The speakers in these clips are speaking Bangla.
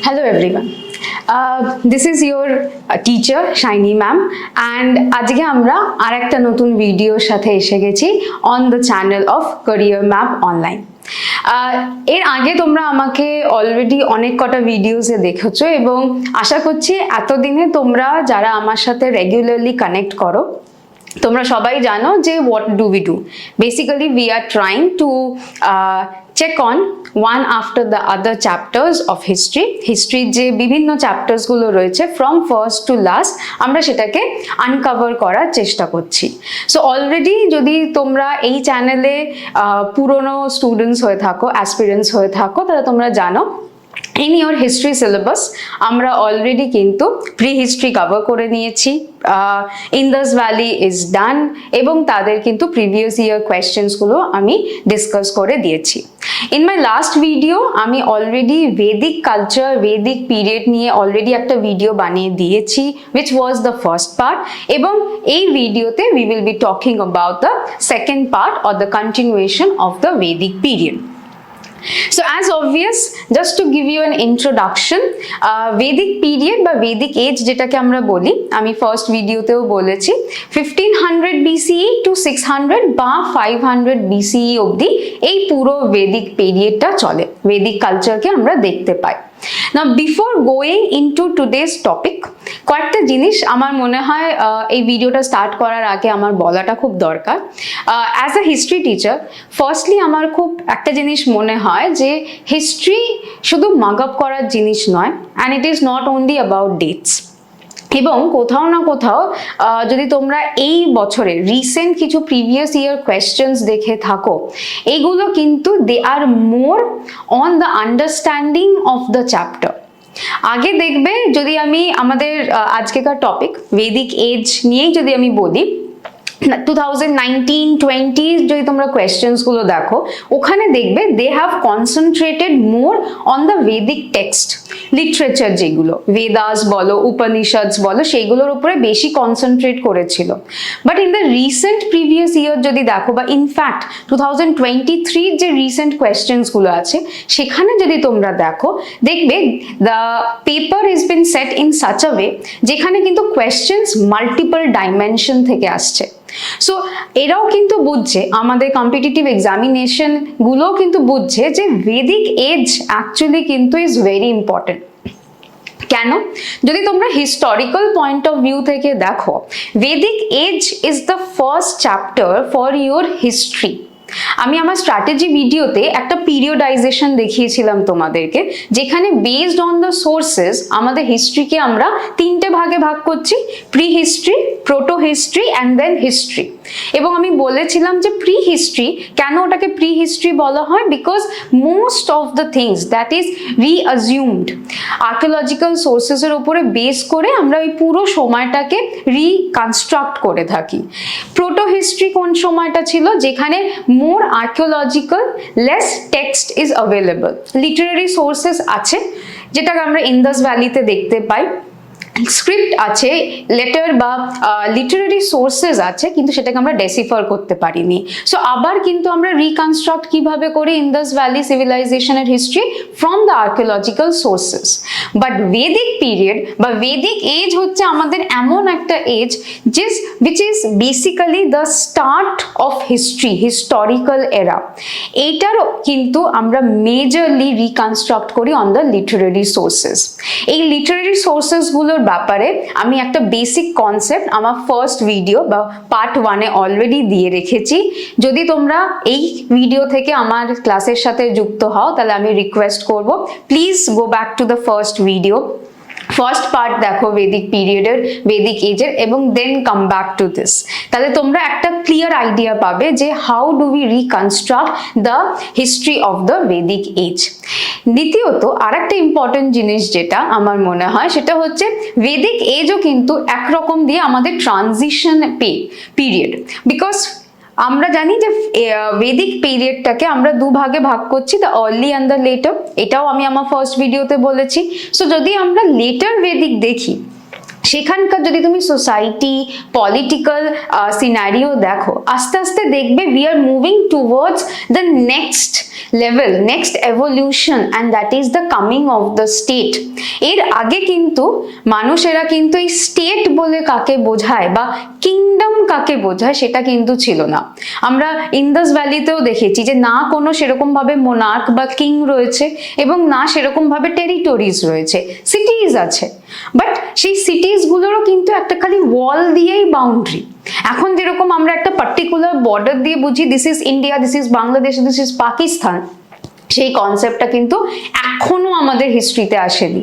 Hello everyone. This is your teacher Shiny ma'am and আজকে আমরা আরেকটা নতুন ভিডিওর সাথে এসে গেছি on the channel of Career Map Online. এর আগে তোমরা আমাকে অলরেডি অনেক কটা ভিডিওসে দেখেছো এবং আশা করছি এতদিনে তোমরা যারা আমার সাথে রেগুলারলি কানেক্ট করো তোমরা সবাই জানো যে what do we do. Basically we are trying to check on one after the other chapters of history যে বিভিন্ন চ্যাপ্টার্স গুলো রয়েছে from first to last আমরা সেটাকে আনকভার করার চেষ্টা করছি। সো অলরেডি যদি তোমরা এই চ্যানেলে পুরনো স্টুডেন্টস হয়ে থাকো অ্যাসপিরেন্টস হয়ে থাকো তাহলে তোমরা জানো in your history syllabus আমরা অলরেডি কিন্তু প্রি হিস্ট্রি কভার করে নিয়েছি। ইন্দাস ভ্যালি ইজ ডান এবং তাদের কিন্তু প্রিভিয়াস ইয়ার কোয়েশ্চেন্স গুলো আমি ডিসকাস করে দিয়েছি। ইন মাই লাস্ট ভিডিও আমি already Vedic culture Vedic period নিয়ে অলরেডি একটা ভিডিও বানিয়ে দিয়েছি which was the first part এবং এই ভিডিওতে we will be talking about the second part or the continuation of the Vedic period. So as obvious, just to give you an introduction, Vedic period বা Vedic age যেটাকে আমরা বলি আমি ফার্স্ট ভিডিওতেও বলেছি 1500 BCE to 600 বা 500 BCE অবধি এই পুরো Vedic পিরিয়ডটা চলে Vedic কালচারকে আমরা দেখতে পাই। Now before going into today's topic কয়েকটা জিনিস আমার মনে হয় এই ভিডিওটা স্টার্ট করার আগে আমার বলাটা খুব দরকার। As a history teacher firstly আমার খুব একটা জিনিস মনে হয় যে হিস্ট্রি শুধু মাগ আপ করার জিনিস নয় and it is not only about dates এবং কোথাও না কোথাও যদি তোমরা এই বছরে রিসেন্ট কিছু প্রিভিয়াস ইয়ার কোয়েশ্চেন্স দেখে থাকো এগুলো কিন্তু they are more on the understanding of the chapter. আগে দেখবে যদি আমি আমাদের আজকেকার টপিক ভেদিক এজ নিয়েই যদি আমি বলি 2019-20 যদি তোমরা কোয়েশ্চেন্স গুলো দেখো ওখানে দেখবে they have concentrated more on the Vedic text literature যেগুলো বেদাস বলো উপনিষদস বলো সেইগুলোর উপরে বেশি কনসেন্ট্রেট করেছিল। But in the recent previous year যদি দেখো বা ইনফ্যাক্ট 2023 যে রিসেন্ট কোয়েশ্চেন্স গুলো আছে সেখানে যদি তোমরা দেখো দেখবে the paper is bin set in such a way যেখানে কিন্তু কোয়েশ্চেন্স মাল্টিপল ডাইমেনশন থেকে আসছে। সো এরাও কিন্তু বুঝছে আমাদের কম্পিটিটিভ এক্সামিনেশন গুলোও কিন্তু বুঝছে যে ভেদিক এজ অ্যাকচুয়ালি কিন্তু ইজ ভেরি ইম্পর্টেন্ট। কেন? যদি তোমরা হিস্টোরিক্যাল পয়েন্ট অফ ভিউ থেকে দেখো Vedic age is the first chapter for your history. আমি আমার স্ট্র্যাটেজি ভিডিওতে একটা পিরিয়ডাইজেশন দেখিয়েছিলাম তোমাদেরকে যেখানে বেসড অন দ্য সোর্সেস আমাদের হিস্ট্রিকে আমরা তিনটে ভাগে ভাগ করছি pre history proto history and then history এবং আমি বলেছিলাম যে প্রি হিস্ট্রি কেন ওটাকে প্রি হিস্ট্রি বলা হয় because most of the things that is reassumed archaeological সোর্সেসের উপরে বেস করে আমরা ওই পুরো সময়টাকে রিকনস্ট্রাক্ট করে থাকি। প্রোটো হিস্ট্রি কোন সময়টা ছিল যেখানে more archaeological less text is available literary sources আছে যেটাকে আমরা ইন্দাস ভ্যালিতে দেখতে পাই স্ক্রিপ্ট আছে লেটার বা লিটারারি সোর্সেস আছে কিন্তু সেটাকে আমরা ডেসিফার করতে পারিনি। সো আবার কিন্তু আমরা রিকনস্ট্রাক্ট কিভাবে করি ইন্দাস ভ্যালি সিভিলাইজেশনের history from the archaeological sources. But Vedic period বা ভেদিক এজ হচ্ছে আমাদের এমন একটা age which is basically the start of history historical era এইটারও কিন্তু আমরা মেজরলি রিকনস্ট্রাক্ট করি অন দ্য লিটারারি সোর্সেস। এই লিটারারি সোর্সেস গুলোর ব্যাপারে আমি একটা বেসিক কনসেপ্ট আমার ফার্স্ট ভিডিও বা পার্ট 1-এ অলরেডি দিয়ে রেখেছি। যদি তোমরা এই ভিডিও থেকে আমার ক্লাসের সাথে যুক্ত হও তাহলে আমি রিকোয়েস্ট করব please go back to the first video first part দেখো ভেদিক পিরিয়ডের ভেদিক এজের এবং then come back to this তাহলে তোমরা একটা ক্লিয়ার আইডিয়া পাবে যে how do we reconstruct the history of the Vedic age. দ্বিতীয়ত আরেকটা ইম্পর্টেন্ট জিনিস যেটা আমার মনে হয় সেটা হচ্ছে ভেদিক এজও কিন্তু একরকম দিয়ে আমাদের ট্রানজিশন পিরিয়ড বিকজ আমরা জানি যে ভেদিক পিরিয়ডটাকে আমরা দুভাগে ভাগ করছি the early and the letter এটাও আমি আমার ফার্স্ট ভিডিওতে বলেছি। সো যদি আমরা লেটার ভেদিক দেখি সেখানকার যদি তুমি সোসাইটি পলিটিক্যাল সিনারিও দেখো, আস্তে আস্তে দেখবে we are moving towards the next level, next evolution, and that is the coming of the state. এর আগে কিন্তু মানুষেরা কিন্তু এই স্টেট বলে কাকে বোঝায় বা কিংডম কাকে বোঝায় সেটা কিন্তু ছিল না। আমরা ইন্দাস ভ্যালিতেও দেখেছি যে না কোনো সেরকম ভাবে মোনার্ক বা কিং রয়েছে এবং না সেরকম ভাবে টেরিটরিজ রয়েছে, সিটিজ আছে, বাট সেই সিটিজ গুলোরও কিন্তু একটা খালি ওয়াল দিয়েই বাউন্ডারি। এখন যেরকম আমরা একটা পার্টিকুলার বর্ডার দিয়ে বুঝি this is India, this is Bangladesh, this is Pakistan, সেই কনসেপ্টটা কিন্তু এখনো আমাদের হিস্ট্রিতে আসেনি।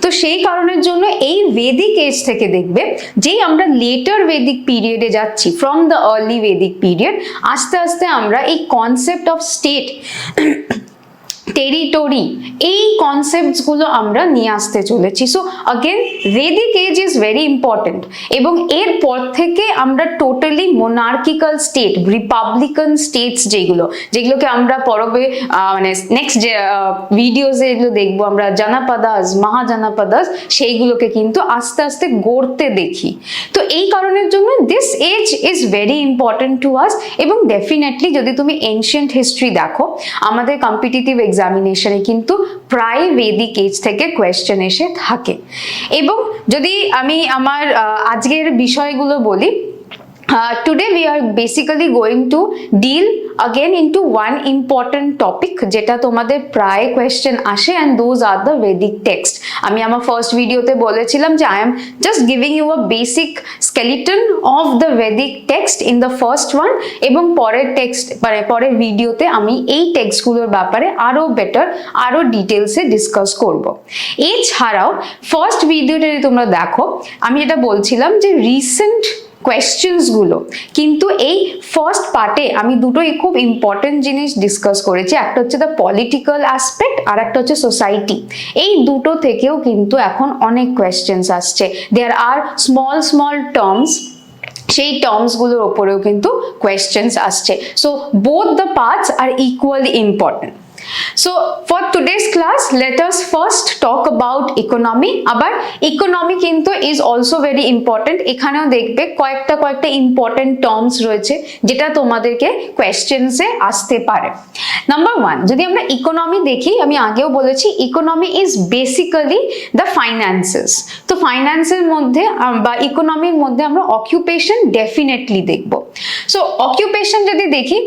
তো সেই কারণের জন্য এই ভেদিক এজ থেকে দেখবে যেই আমরা লেটার ভেদিক পিরিয়ডে যাচ্ছি, from the early Vedic period, আস্তে আস্তে আমরা এই কনসেপ্ট অফ স্টেট, টেরিটরি, এই কনসেপ্টস গুলো আমরা নিয়ে আসতে চলেছি। So again Vedic age is very important, এবং এর পর থেকে আমরা totally monarchical state, republican states যেগুলোকে আমরা পরবে মানে নেক্সট যে ভিডিওসে এগুলো দেখবো আমরা, জানাপাদাস, মহাজানাপাদাস, সেইগুলোকে কিন্তু আস্তে আস্তে গড়তে দেখি। তো এই কারণের জন্য this age is very important to us. এবং ডেফিনেটলি যদি তুমি এনশিয়েন্ট হিস্ট্রি দেখো, আমাদের কম্পিটিটিভ এক্সামিনেশনে কিন্তু প্রায় ভেদিক এজ থেকে কোয়েশ্চেন এসে থাকে। এবং যদি আমি আমার আজকের বিষয়গুলো বলি, today we are basically going to deal again into one important topic যেটা তোমাদের প্রায় কোয়েশ্চেন আসে, and those are the Vedic text. আমি আমার ফার্স্ট ভিডিওতে বলেছিলাম যে I am just giving you a basic skeleton of the Vedic text in the first one, এবং পরের টেক্সট মানে পরের ভিডিওতে আমি এই টেক্সটগুলোর ব্যাপারে আরো বেটার, আরো ডিটেলসে ডিসকাস করব। এছাড়াও ফার্স্ট ভিডিওটা যদি তোমরা দেখো, আমি যেটা বলছিলাম যে রিসেন্ট কোয়েশ্চেন্স গুলো কিন্তু এই ফার্স্ট পার্টে আমি দুটোই খুব ইম্পর্টেন্ট জিনিস ডিসকাস করেছি, একটা হচ্ছে দ্য পলিটিক্যাল অ্যাসপেক্ট আর একটা হচ্ছে সোসাইটি। এই দুটো থেকেও কিন্তু এখন অনেক কোয়েশ্চেন্স আসছে, দেয়ার আর স্মল স্মল টার্মস, সেই টার্মস গুলোর ওপরেও কিন্তু কোয়েশ্চেন্স আসছে। So both the parts are equally important. So for today's class, let us first talk about economy. আবার economy কিন্তু is also very important. এখানেও দেখবে কয়েকটা important terms রয়েছে যেটা তোমাদেরকে questions এ আসতে পারে। নাম্বার 1, যদি আমরা economy দেখি, আমি আগেও বলেছি economy is basically the finances. তো ফাইন্যান্সের মধ্যে বা ইকোনমির মধ্যে আমরা occupation definitely দেখব। So occupation যদি দেখি,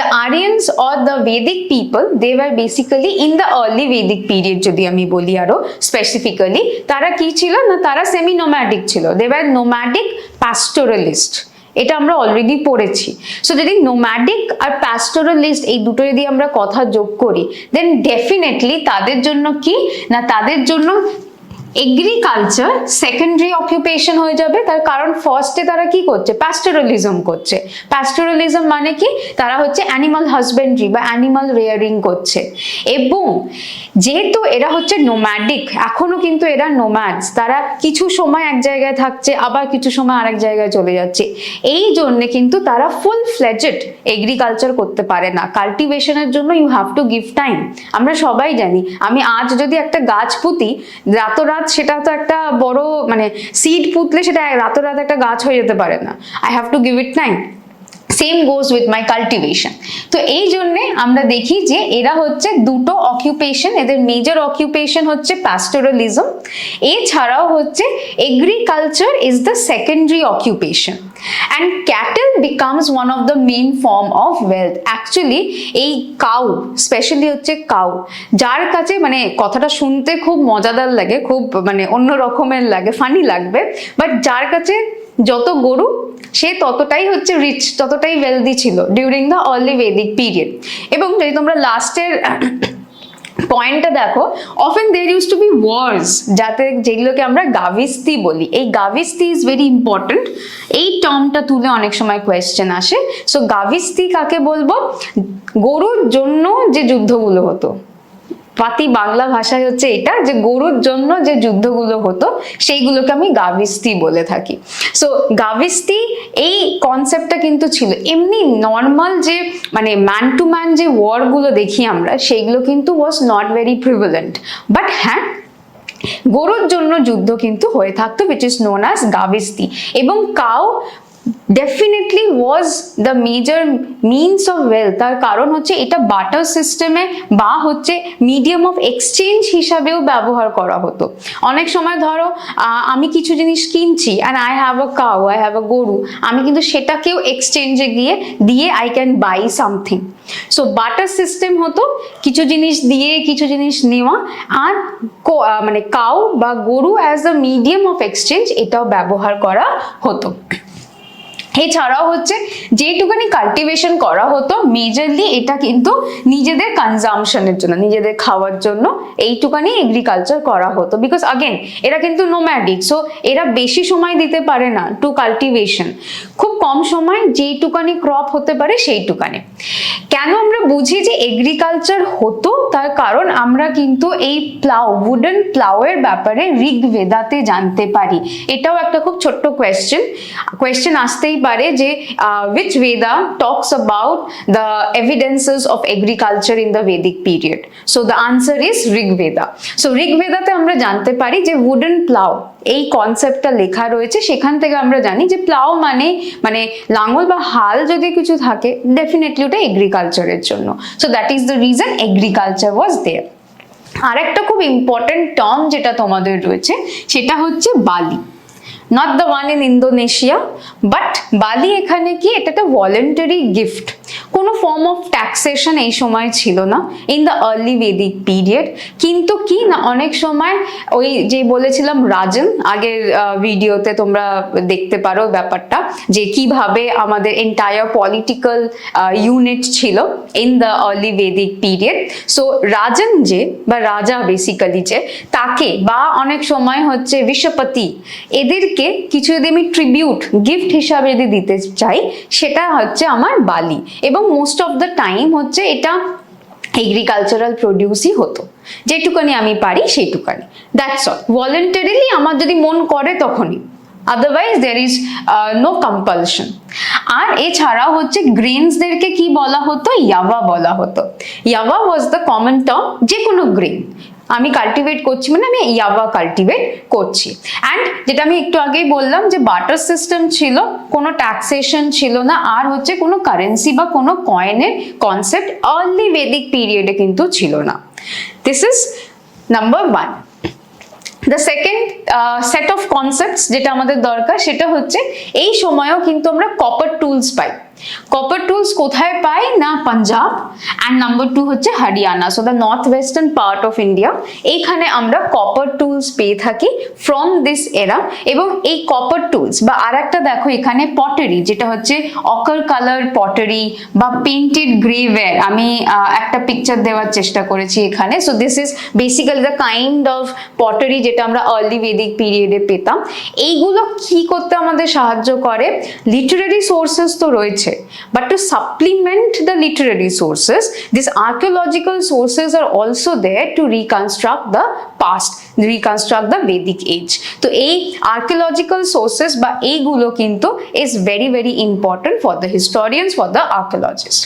the Aryans or the Vedic people, they were basically in the early Vedic period যদি আমি বলি আরো স্পেসিফিক্যালি, তারা কি ছিল না, তারা সেমি নোম্যাডিক ছিল, they were nomadic pastoralist, এটা আমরা অলরেডি পড়েছি। সো যদি নোম্যাডিক আর প্যাস্টোরালিস্ট এই দুটো যদি আমরা কথা যোগ করি, দেন ডেফিনেটলি তাদের জন্য কি না, তাদের জন্য এগ্রিকালচার সেকেন্ডারি অকুপেশন হয়ে যাবে। তার কারণ ফার্স্টে তারা কি করছে, প্যাস্টোরালিজম করছে। প্যাস্টোরালিজম মানে কি, তারা হচ্ছে অ্যানিমাল হাজবেন্ডারি বা অ্যানিমাল রেয়ারিং করছে। এবং যেহেতু এরা হচ্ছে নোম্যাডিক, এখনো কিন্তু এরা নোম্যাডস, তারা কিছু সময় এক জায়গায় থাকছে, আবার কিছু সময় আরেক জায়গায় চলে যাচ্ছে। এই জন্য কিন্তু তারা ফুল ফ্লেজেড এগ্রিকালচার করতে পারে না। কাল্টিভেশনের জন্য you have to give time. আমরা সবাই জানি, আমি আজ যদি একটা গাছ পুঁতি, রাতোরাত সেটা তো একটা বড় মানে সিড পুতলে সেটা রাতোরাত একটা গাছ হয়ে যেতে পারে না। I have to give it time. Same goes with my cultivation. তো এই জন্যে আমরা দেখি যে এরা হচ্ছে দুটো অকুপেশন, এদের মেজর অকুপেশন হচ্ছে প্যাস্টোরালিজম, এছাড়াও হচ্ছে agriculture is the secondary occupation. And cattle becomes one of the main form of wealth. Actually এই কাউ, স্পেশালি হচ্ছে কাউ, যার কাছে মানে কথাটা শুনতে খুব মজাদার লাগে, খুব মানে অন্য রকমের লাগে, ফানি লাগবে, বাট যার কাছে যত গরু সে ততটাই হচ্ছে রিচ, ততটাই ওয়েলদি ছিল during the early Vedic period. এবং যদি তোমরা লাস্টের পয়েন্টটা দেখো, often there use to be wars, যাতে যেগুলোকে আমরা গাভিস্তি বলি। এই গাভিস্তি ইজ ভেরি ইম্পর্টেন্ট, এই টার্মটা তুলে অনেক সময় কোয়েশ্চেন আসে। সো গাভিস্তি কাকে বলবো, গরুর জন্য যে যুদ্ধগুলো হতো, পাতি বাংলা ভাষায় হচ্ছে এটা, যে গরুর জন্য যে যুদ্ধগুলো হতো সেইগুলোকে আমি গাভিস্তি বলে থাকি। সো গাভিস্তি এই কনসেপ্টটা কিন্তু ছিল। এমনি নর্মাল যে মানে ম্যান টু ম্যান যে ওয়ারগুলো দেখি আমরা, সেইগুলো কিন্তু was not very prevalent. But হ্যাঁ, গরুর জন্য যুদ্ধ কিন্তু হয়ে থাকতো, which is known as গাভিস্তি। এবং cow definitely was the major means of wealth. তার কারণ হচ্ছে এটা বাটার সিস্টেমে বা হচ্ছে মিডিয়াম অফ এক্সচেঞ্জ হিসাবেও ব্যবহার করা হতো। অনেক সময় ধরো আমি কিছু জিনিস কিনছি and I have a cow, I have a গরু, আমি কিন্তু সেটাকেও এক্সচেঞ্জে গিয়ে দিয়ে I can buy something. So butter system হতো, কিছু জিনিস দিয়ে কিছু জিনিস নেওয়া, আর মানে কাউ বা গরু as a medium of exchange এটাও ব্যবহার করা হতো। এছাড়াও হচ্ছে যেটুকানি কাল্টিভেশন করা হতো মেজরলি এটা কিন্তু নিজেদের কনজামশনের জন্য, নিজেদের খাওয়ার জন্য এইটুকানি এগ্রিকালচার করা হতো। বিকজ আগেন এরা কিন্তু নোম্যাডিক, সো এরা বেশি সময় দিতে পারে না টু কাল্টিভেশন, খুব কম সময় যেইটুকানি ক্রপ হতে পারে সেইটুকানি। কেন আমরা বুঝি যে এগ্রিকালচার হতো, তার কারণ আমরা কিন্তু এই প্লাউ, উডেন প্লাউয়ের ব্যাপারে ঋগ্বেদাতে জানতে পারি। এটাও একটা খুব ছোট্ট কোয়েশ্চেন আসতেই পারে যে which Veda talks about the evidences of agriculture in the Vedic period? So the answer is Rig Veda. So Rig Veda তে আমরা জানতে পারি যে wooden plow এই কনসেপ্টটা লেখা রয়েছে, সেখান থেকে আমরা জানি যে প্লাউ মানে লাঙল বা হাল যদি কিছু থাকে ডেফিনেটলি ওটা এগ্রিকালচারের জন্য। So that is the reason agriculture was there. আর একটা খুব ইম্পর্টেন্ট টার্ম যেটা তোমাদের রয়েছে সেটা হচ্ছে বালি। not the one in Indonesia, but বালি এখানে কি, এটা একটা ভলেন্টারি গিফট, কোনো ফর্ম অফ ট্যাক্সেশন এই সময় ছিল না in the early Vedic period. কিন্তু কি না, অনেক সময় ওই যে বলেছিলাম রাজন, আগের ভিডিওতে তোমরা দেখতে পারো ব্যাপারটা, যে কিভাবে আমাদের এন্টায়ার পলিটিক্যাল ইউনিট ছিল in the early Vedic period. So rajan যে বা রাজা বেসিক্যালি যে, তাকে বা অনেক সময় হচ্ছে বিশ্বপতি, এদেরকে কিছু যদি আমি ট্রিবিউট গিফট হিসাবে যদি দিতে চাই সেটা হচ্ছে আমার বালি। এবং মোস্ট অফ দ্য টাইম হচ্ছে এটা এগ্রিকালচারাল প্রডিউসই হতো, যেটুকানি আমি পারি সেইটুকানি, দ্যাটস অল। ভলেন্টারিলি আমার যদি মন করে তখনই, otherwise there is no compulsion. আর এছাড়াও হচ্ছে গ্রেনসদেরকে কি বলা হতো, ইয়াবা বলা হতো। ইয়াবা ওয়াজ দ্য কমন টার্ম, যে কোনো গ্রেন আমি কাল্টিভেট করছি মানে আমি ইয়াবা কাল্টিভেট করছি। অ্যান্ড যেটা আমি একটু আগেই বললাম যে বাটার সিস্টেম ছিল, কোনো ট্যাক্সেশন ছিল না, আর হচ্ছে কোনো কারেন্সি বা কোনো কয়েনের কনসেপ্ট আর্লি ভেদিক পিরিয়ডে কিন্তু ছিল না। This is number 1। The second set of concepts যেটা আমাদের দরকার সেটা হচ্ছে এই সময়ও কিন্তু আমরা কপার টুলস পাই। কপার টুলস কোথায় পাই না, পাঞ্জাব, অ্যান্ড নাম্বার 2 হচ্ছে Haryana, so the north western part of India. এইখানে আমরা কপার টুলস পেয়ে থাকি ফ্রম দিস এরা। এবং এই কপার টুলস বা আর একটা দেখো এখানে পটারি, যেটা হচ্ছে অকার কালার পটারি বা পেন্টেড গ্রেওয়্যার, আমি একটা পিকচার দেওয়ার চেষ্টা করেছি এখানে। So this is basically the kind of pottery যেটা আমরা আর্লি ভেদিক পিরিয়ডে পেতাম। এইগুলো কি করতে আমাদের সাহায্য করে, লিটারারি সোর্সেস তো রয়েছে, but to supplement the literary sources, these archaeological sources are also there to reconstruct the past, reconstruct the Vedic age. তো এই archaeological sources বা এইগুলো কিন্তু is very very important for the historians, for the archaeologists.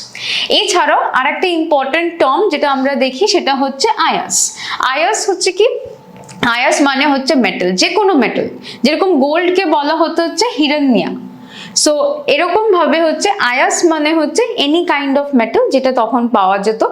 এছাড়াও আরেকটা ইম্পর্টেন্ট টার্ম যেটা আমরা দেখি সেটা হচ্ছে আয়াস। আয়াস হচ্ছে কি, আয়াস মানে হচ্ছে মেটাল, যে কোনো মেটাল, যেরকম গোল্ডকে বলা হতো হচ্ছে হিরণ্যা। সো এরকম ভাবে হচ্ছে আয়াস মানে হচ্ছে এনি কাইন্ড অফ মেটাল যেটা তখন পাওয়া যেত।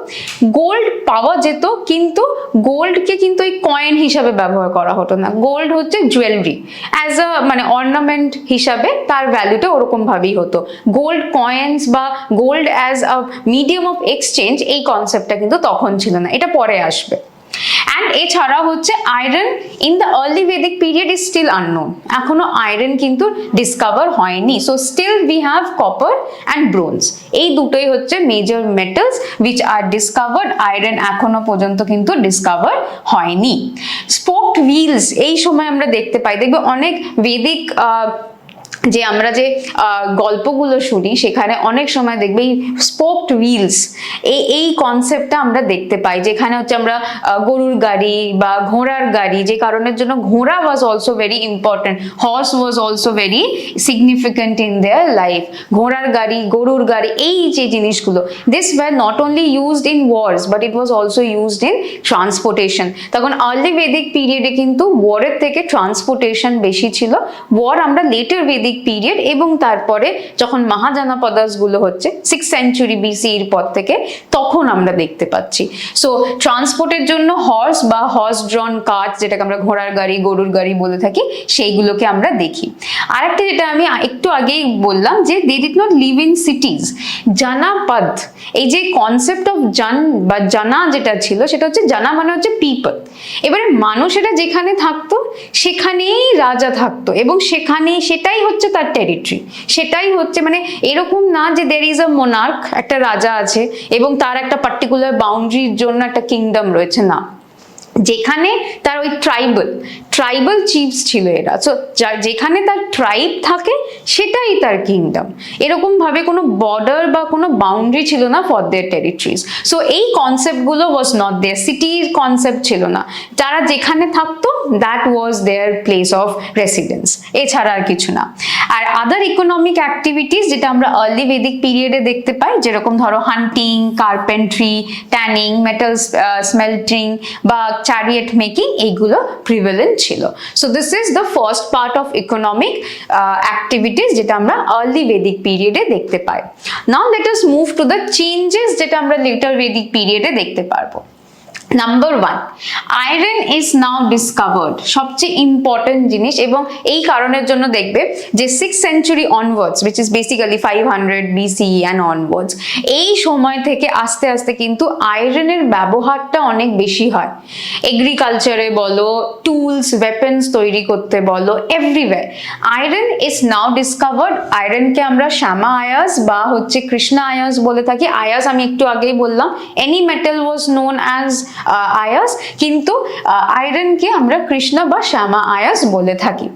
গোল্ড পাওয়া যেত, কিন্তু গোল্ডকে কিন্তু এই কয়েন হিসাবে ব্যবহার করা হতো না। গোল্ড হচ্ছে জুয়েলারি, অ্যাজ আ মানে অর্নামেন্ট হিসাবে তার ভ্যালুটা ওরকম ভাবেই হতো। গোল্ড কয়েন্স বা gold as a medium of exchange এই কনসেপ্টটা কিন্তু তখন ছিল না, এটা পরে আসবে। অ্যান্ড এছাড়া হচ্ছে iron in the early Vedic period is still unknown, এখনো আয়রন কিন্তু ডিসকভার হয়নি। So still we have copper and bronze, এই দুটোই হচ্ছে major metals which are discovered. Iron এখনো পর্যন্ত কিন্তু ডিসকভার হয়নি। স্পোকড হুইলস এই সময় আমরা দেখতে পাই, দেখবে অনেক ভেদিক যে আমরা যে গল্পগুলো শুনি সেখানে অনেক সময় দেখবে এই স্পোকড হুইলস, এই কনসেপ্টটা আমরা দেখতে পাই, যেখানে হচ্ছে আমরা গরুর গাড়ি বা ঘোড়ার গাড়ি, যে কারণের জন্য ঘোড়া was also very important, horse was also very significant in their life. ঘোড়ার গাড়ি, গরুর গাড়ি, এই যে জিনিসগুলো, this were not only used in wars but it was also used in transportation. তখন আর্লি বেদিক পিরিয়ডে কিন্তু ওয়ারের থেকে ট্রান্সপোর্টেশন বেশি ছিল। ওয়ার আমরা লেটার বেদিক পিরিয়ড এবং তারপরে যখন মহাজানাপদাস গুলো হচ্ছে 6th সেঞ্চুরি বিসি এর পর থেকে, তখন আমরা দেখতে পাচ্ছি। সো ট্রান্সপোর্টের জন্য হর্স বা হর্স ড্রন কার্ট, যেটাকে আমরা ঘোড়ার গাড়ি, গরুর গাড়ি বলে থাকি, সেইগুলোকে আমরা দেখি। আরেকটা যেটা আমি একটু আগেই বললাম যে they did not live in cities, janapada, এই যে কনসেপ্ট অফ জন বা জানা যেটা ছিল, সেটা হচ্ছে জানা মানে হচ্ছে পিপল। এবারে মানুষেরা যেখানে থাকতো সেখানেই রাজা থাকতো এবং সেটাই হচ্ছে তার টেরিটরি, সেটাই হচ্ছে, মানে এরকম না যে দের ইজ আ মোনার্ক, একটা রাজা আছে এবং তার একটা পার্টিকুলার বাউন্ডারির জন্য একটা কিংডম রয়েছে, না, যেখানে তার ওই ট্রাইবাল চিফস ছিল এরা, সো যেখানে তার ট্রাইব থাকে সেটাই তার কিংডম। এরকম ভাবে কোনো বর্ডার বা কোনো বাউন্ডারি ছিল না ফর দেয়ার টেরিটরিজ। সো এই কনসেপ্টগুলো ওয়াজ নট দেয়ার, সিটির কনসেপ্ট ছিল না, যারা যেখানে থাকতো that was their place of residence, এছাড়া আর কিছু না। আর আদার ইকোনমিক অ্যাক্টিভিটিস যেটা আমরা আর্লি বেদিক পিরিয়ডে দেখতে পাই, যেরকম ধরো hunting, carpentry, tanning, metal smelting বা চ্যারিয়েট মেকিং, এইগুলো প্রিভেলেন্ট ছিল। So this is the first part of economic activities যেটা আমরা আর্লি বেদিক পিরিয়ডে দেখতে পাই। Now let us move to the changes যেটা আমরা লেটার বেদিক পিরিয়ডে দেখতে পারবো। Number 1, iron is now discovered, সবচেয়ে ইম্পর্টেন্ট জিনিস, এবং এই কারণের জন্য দেখবে যে 6th century onwards, which is basically 500 BCE and onwards, এই সময় থেকে আস্তে আস্তে কিন্তু আয়রনের ব্যবহারটা অনেক বেশি হয়। এগ্রিকালচারে বলো, টুলস, ওয়েপন্স তৈরি করতে বলো, everywhere iron is now discovered. আয়রনকে আমরা শ্যামা আয়াস বা হচ্ছে কৃষ্ণা আয়াস বলে থাকি। আয়াস আমি একটু আগেই বললাম, any metal was known as আয়াস, কিন্তু আয়রনকে আমরা কৃষ্ণা বা শ্যামা আয়াস বলে থাকি।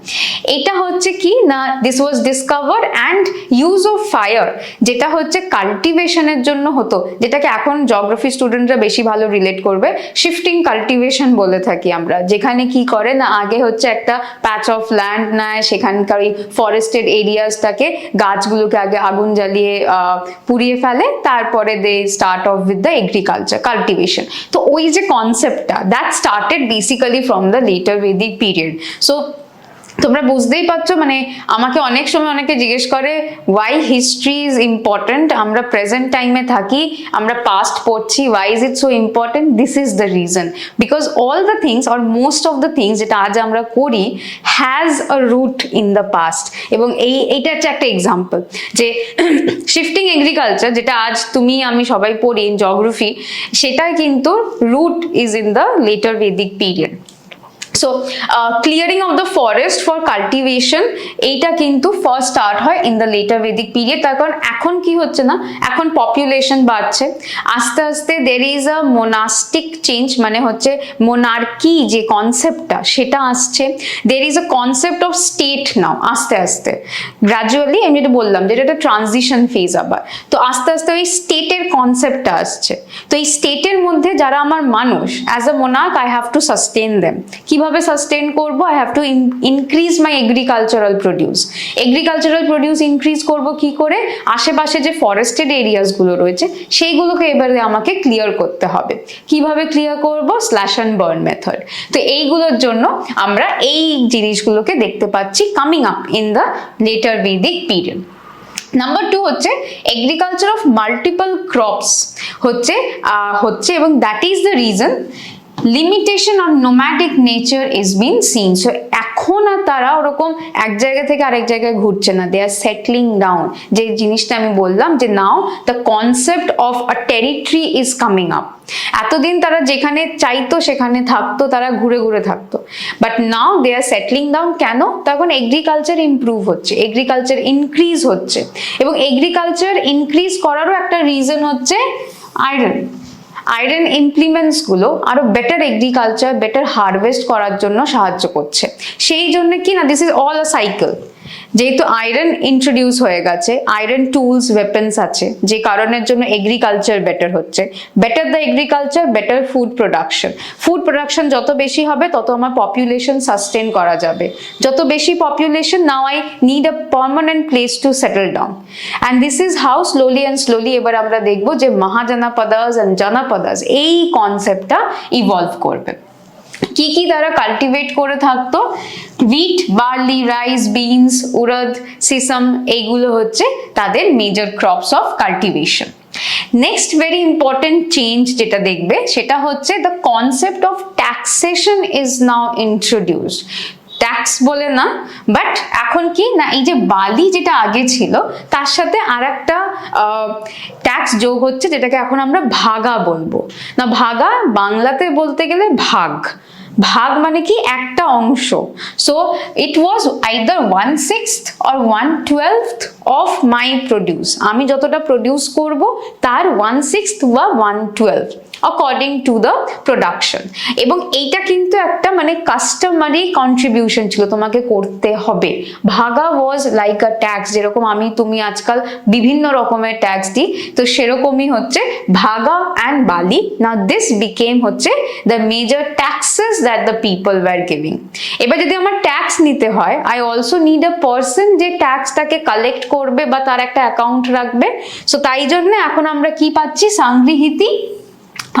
এটা হচ্ছে কি না, this was discovered and use of fire, যেটা হচ্ছে কাল্টিভেশনের জন্য হতো, যেটাকে এখন জিওগ্রাফি স্টুডেন্টরা বেশি ভালো রিলেট করবে, শিফটিং কাল্টিভেশন বলে থাকি আমরা। যেখানে কি করে না, আগে হচ্ছে একটা প্যাচ অফ ল্যান্ড নেয়, সেখানকার ওই ফরেস্টেড এরিয়াসটাকে, গাছগুলোকে আগে আগুন জ্বালিয়ে পুড়িয়ে ফেলে, তারপরে they start off with the agriculture cultivation. তো ওই যে কনসেপ্টটা, that started basically from the later Vedic period. So তোমরা বুঝতেই পারছো, মানে আমাকে অনেক সময় অনেকে জিজ্ঞেস করে ওয়াই হিস্ট্রি ইজ ইম্পর্টেন্ট, আমরা প্রেজেন্ট টাইমে থাকি, আমরা পাস্ট পড়ছি, why is it so important? This is the reason, because all the things or most of the things যেটা আজ আমরা করি has a root in the past. এবং এইটা হচ্ছে একটা এক্সাম্পল যে শিফটিং এগ্রিকালচার, যেটা আজ তুমি আমি সবাই পড়ি ইন জিওগ্রাফি, সেটার কিন্তু root is in the later Vedic period. So clearing of the forest for cultivation, এইটা কিন্তু ফার্স্ট স্টার্ট হয় in the later Vedic period. তার কারণ এখন কি হচ্ছে না, এখন পপুলেশন বাড়ছে, আস্তে আস্তে দের ইজ আ মোনাস্টিক চেঞ্জ, মানে হচ্ছে মোনার্কি যে কনসেপ্টটা সেটা আসছে, there is a concept of state now, আস্তে আস্তে গ্রাজুয়ালি, আমি যেটা বললাম যেটা একটা ট্রানজিশন ফেজ আবার, তো আস্তে আস্তে ওই স্টেটের কনসেপ্টটা আসছে। তো এই স্টেটের মধ্যে যারা আমার মানুষ, as a Monarch I have to sustain them. কিভাবে সাস্টেন করব? I have to increase my agricultural produce. Agricultural produce increase করব কি করে? আশেপাশে যে ফরেস্টেড এরিয়াস গুলো রয়েছে সেইগুলোকে এবারে আমাকে ক্লিয়ার করতে হবে। কিভাবে ক্লিয়ার করব? Slash and burn method. তো এইগুলোর জন্য আমরা এই জিনিসগুলোকে দেখতে পাচ্ছি coming up in the later Vedic period. Number 2 হচ্ছে এগ্রিকালচার অফ মাল্টিপল ক্রপস হচ্ছে এবং that is the reason limitation on nomadic nature is been seen. So এখন আর তারা ওরকম এক জায়গা থেকে আরেক জায়গায় ঘুরছে না, দে আর সেটলিং ডাউন। যে জিনিসটা আমি বললাম যে now the concept of a territory is coming up. এতদিন তারা যেখানে চাইতো সেখানে থাকতো, তারা ঘুরে ঘুরে থাকতো, but now they are settling down. কেন? তখন এগ্রিকালচার ইমপ্রুভ হচ্ছে, এগ্রিকালচার ইনক্রিজ হচ্ছে, এবং এগ্রিকালচার ইনক্রিজ করারও একটা রিজন হচ্ছে আয়রন ইমপ্লিমেন্টস গুলো আরো বেটার এগ্রিকালচার, বেটার হারভেস্ট করার জন্য সাহায্য করছে। সেই জন্য কি না, this is all a cycle. যেহেতু আয়রন ইন্ট্রোডিউস হয়ে গেছে, আয়রন টুলস ওয়েপন্স আছে, যে কারণের জন্য এগ্রিকালচার বেটার হচ্ছে। Better the agriculture, better food production. Food production যত বেশি হবে তত আমার পপুলেশন সাস্টেন করা যাবে। যত বেশি population, now I need a permanent place to settle down. And this is how slowly and slowly এবার আমরা দেখবো যে মহাজনপদাস অ্যান্ড জনপদাস এই কনসেপ্টটা ইভলভ করবে। কি কি তারা কাল্টিভেট করে থাকতো? Wheat, barley, rice, beans, উড়দ, sesame, এইগুলো হচ্ছে তাদের major crops of cultivation. Next very important change যেটা দেখবে সেটা হচ্ছে the concept of taxation is now introduced. Tax বলে না, বাট এখন কি না, এই যে বালি যেটা আগে ছিল তার সাথে আর একটা ট্যাক্স যোগ হচ্ছে, যেটাকে এখন আমরা ভাগা বলবো। না, ভাগা বাংলাতে বলতে গেলে ভাগ। ভাগ মানে কি একটা অংশ। So it was either 1/6 or 1/12 of my produce. আমি যতটা প্রডিউস করব তার 1/6 বা 1/12 অ্যাকর্ডিং টু দ্য প্রোডাকশন। এবং এইটা কিন্তু একটা মানে কাস্টমারি কন্ট্রিবিউশন ছিল, তোমাকে করতে হবে। ভাগা ওয়াজ লাইক আ ট্যাক্স, যেরকম আমি তুমি আজকাল বিভিন্ন রকমের ট্যাক্স দিই, তো সেরকমই হচ্ছে ভাগা অ্যান্ড বালি। না দিস বিকেম হচ্ছে the major taxes that the people were giving. এবার যদি আমার ট্যাক্স নিতে হয়, I also need a person যে ট্যাক্সটাকে কালেক্ট করবে বা তার একটা অ্যাকাউন্ট রাখবে। সো তাই জন্য এখন আমরা কি পাচ্ছি? সংগৃহীতি,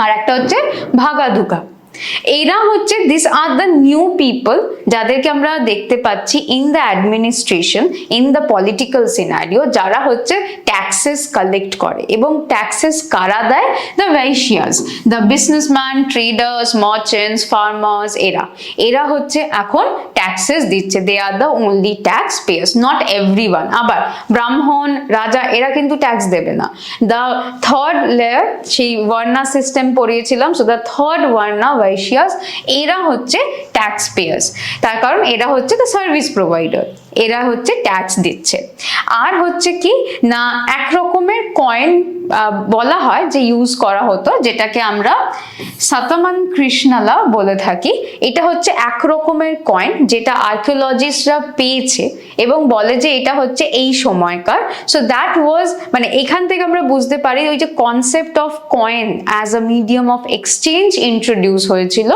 আর একটা হচ্ছে ভাগাধুকা। এরা হচ্ছে this are the new people যাদেরকে আমরা দেখতে পাচ্ছি in the administration, in the political scenario, যারা হচ্ছে ট্যাক্সেস কালেক্ট করে। এবং ট্যাক্সেস কারা দেয়? The Vaishyas, the businessman, traders, merchants, farmers, এরা হচ্ছে এখন ট্যাক্সেস দিচ্ছে। They are the only tax payers, not everyone. আবার ব্রাহ্মণ, রাজা এরা কিন্তু ট্যাক্স দেবে না। দ্য থার্ড লেয়ার, সেই বর্ণা সিস্টেম পড়িয়েছিলাম, সো দ্য থার্ড বর্ণা ভাইশিয়াস, এরা হচ্ছে ট্যাক্স পেয়ার্স। তার কারণ এরা হচ্ছে দ্য সার্ভিস প্রোভাইডার, এরা হচ্ছে ট্যাক্স দিচ্ছে। আর হচ্ছে কি না, এক রকমের কয়েন বলা হয় যে ইউজ করা হতো, যেটাকে আমরা সাতমান কৃষ্ণালা বলে থাকি। এটা হচ্ছে এক রকমের কয়েন যেটা আর্কিওলজিস্টরা পেয়েছে এবং বলে যে এটা হচ্ছে এই সময়কার। সো দ্যাট ওয়াজ মানে এখান থেকে আমরা বুঝতে পারি ওই যে concept of coin as a medium of exchange introduce হয়েছিল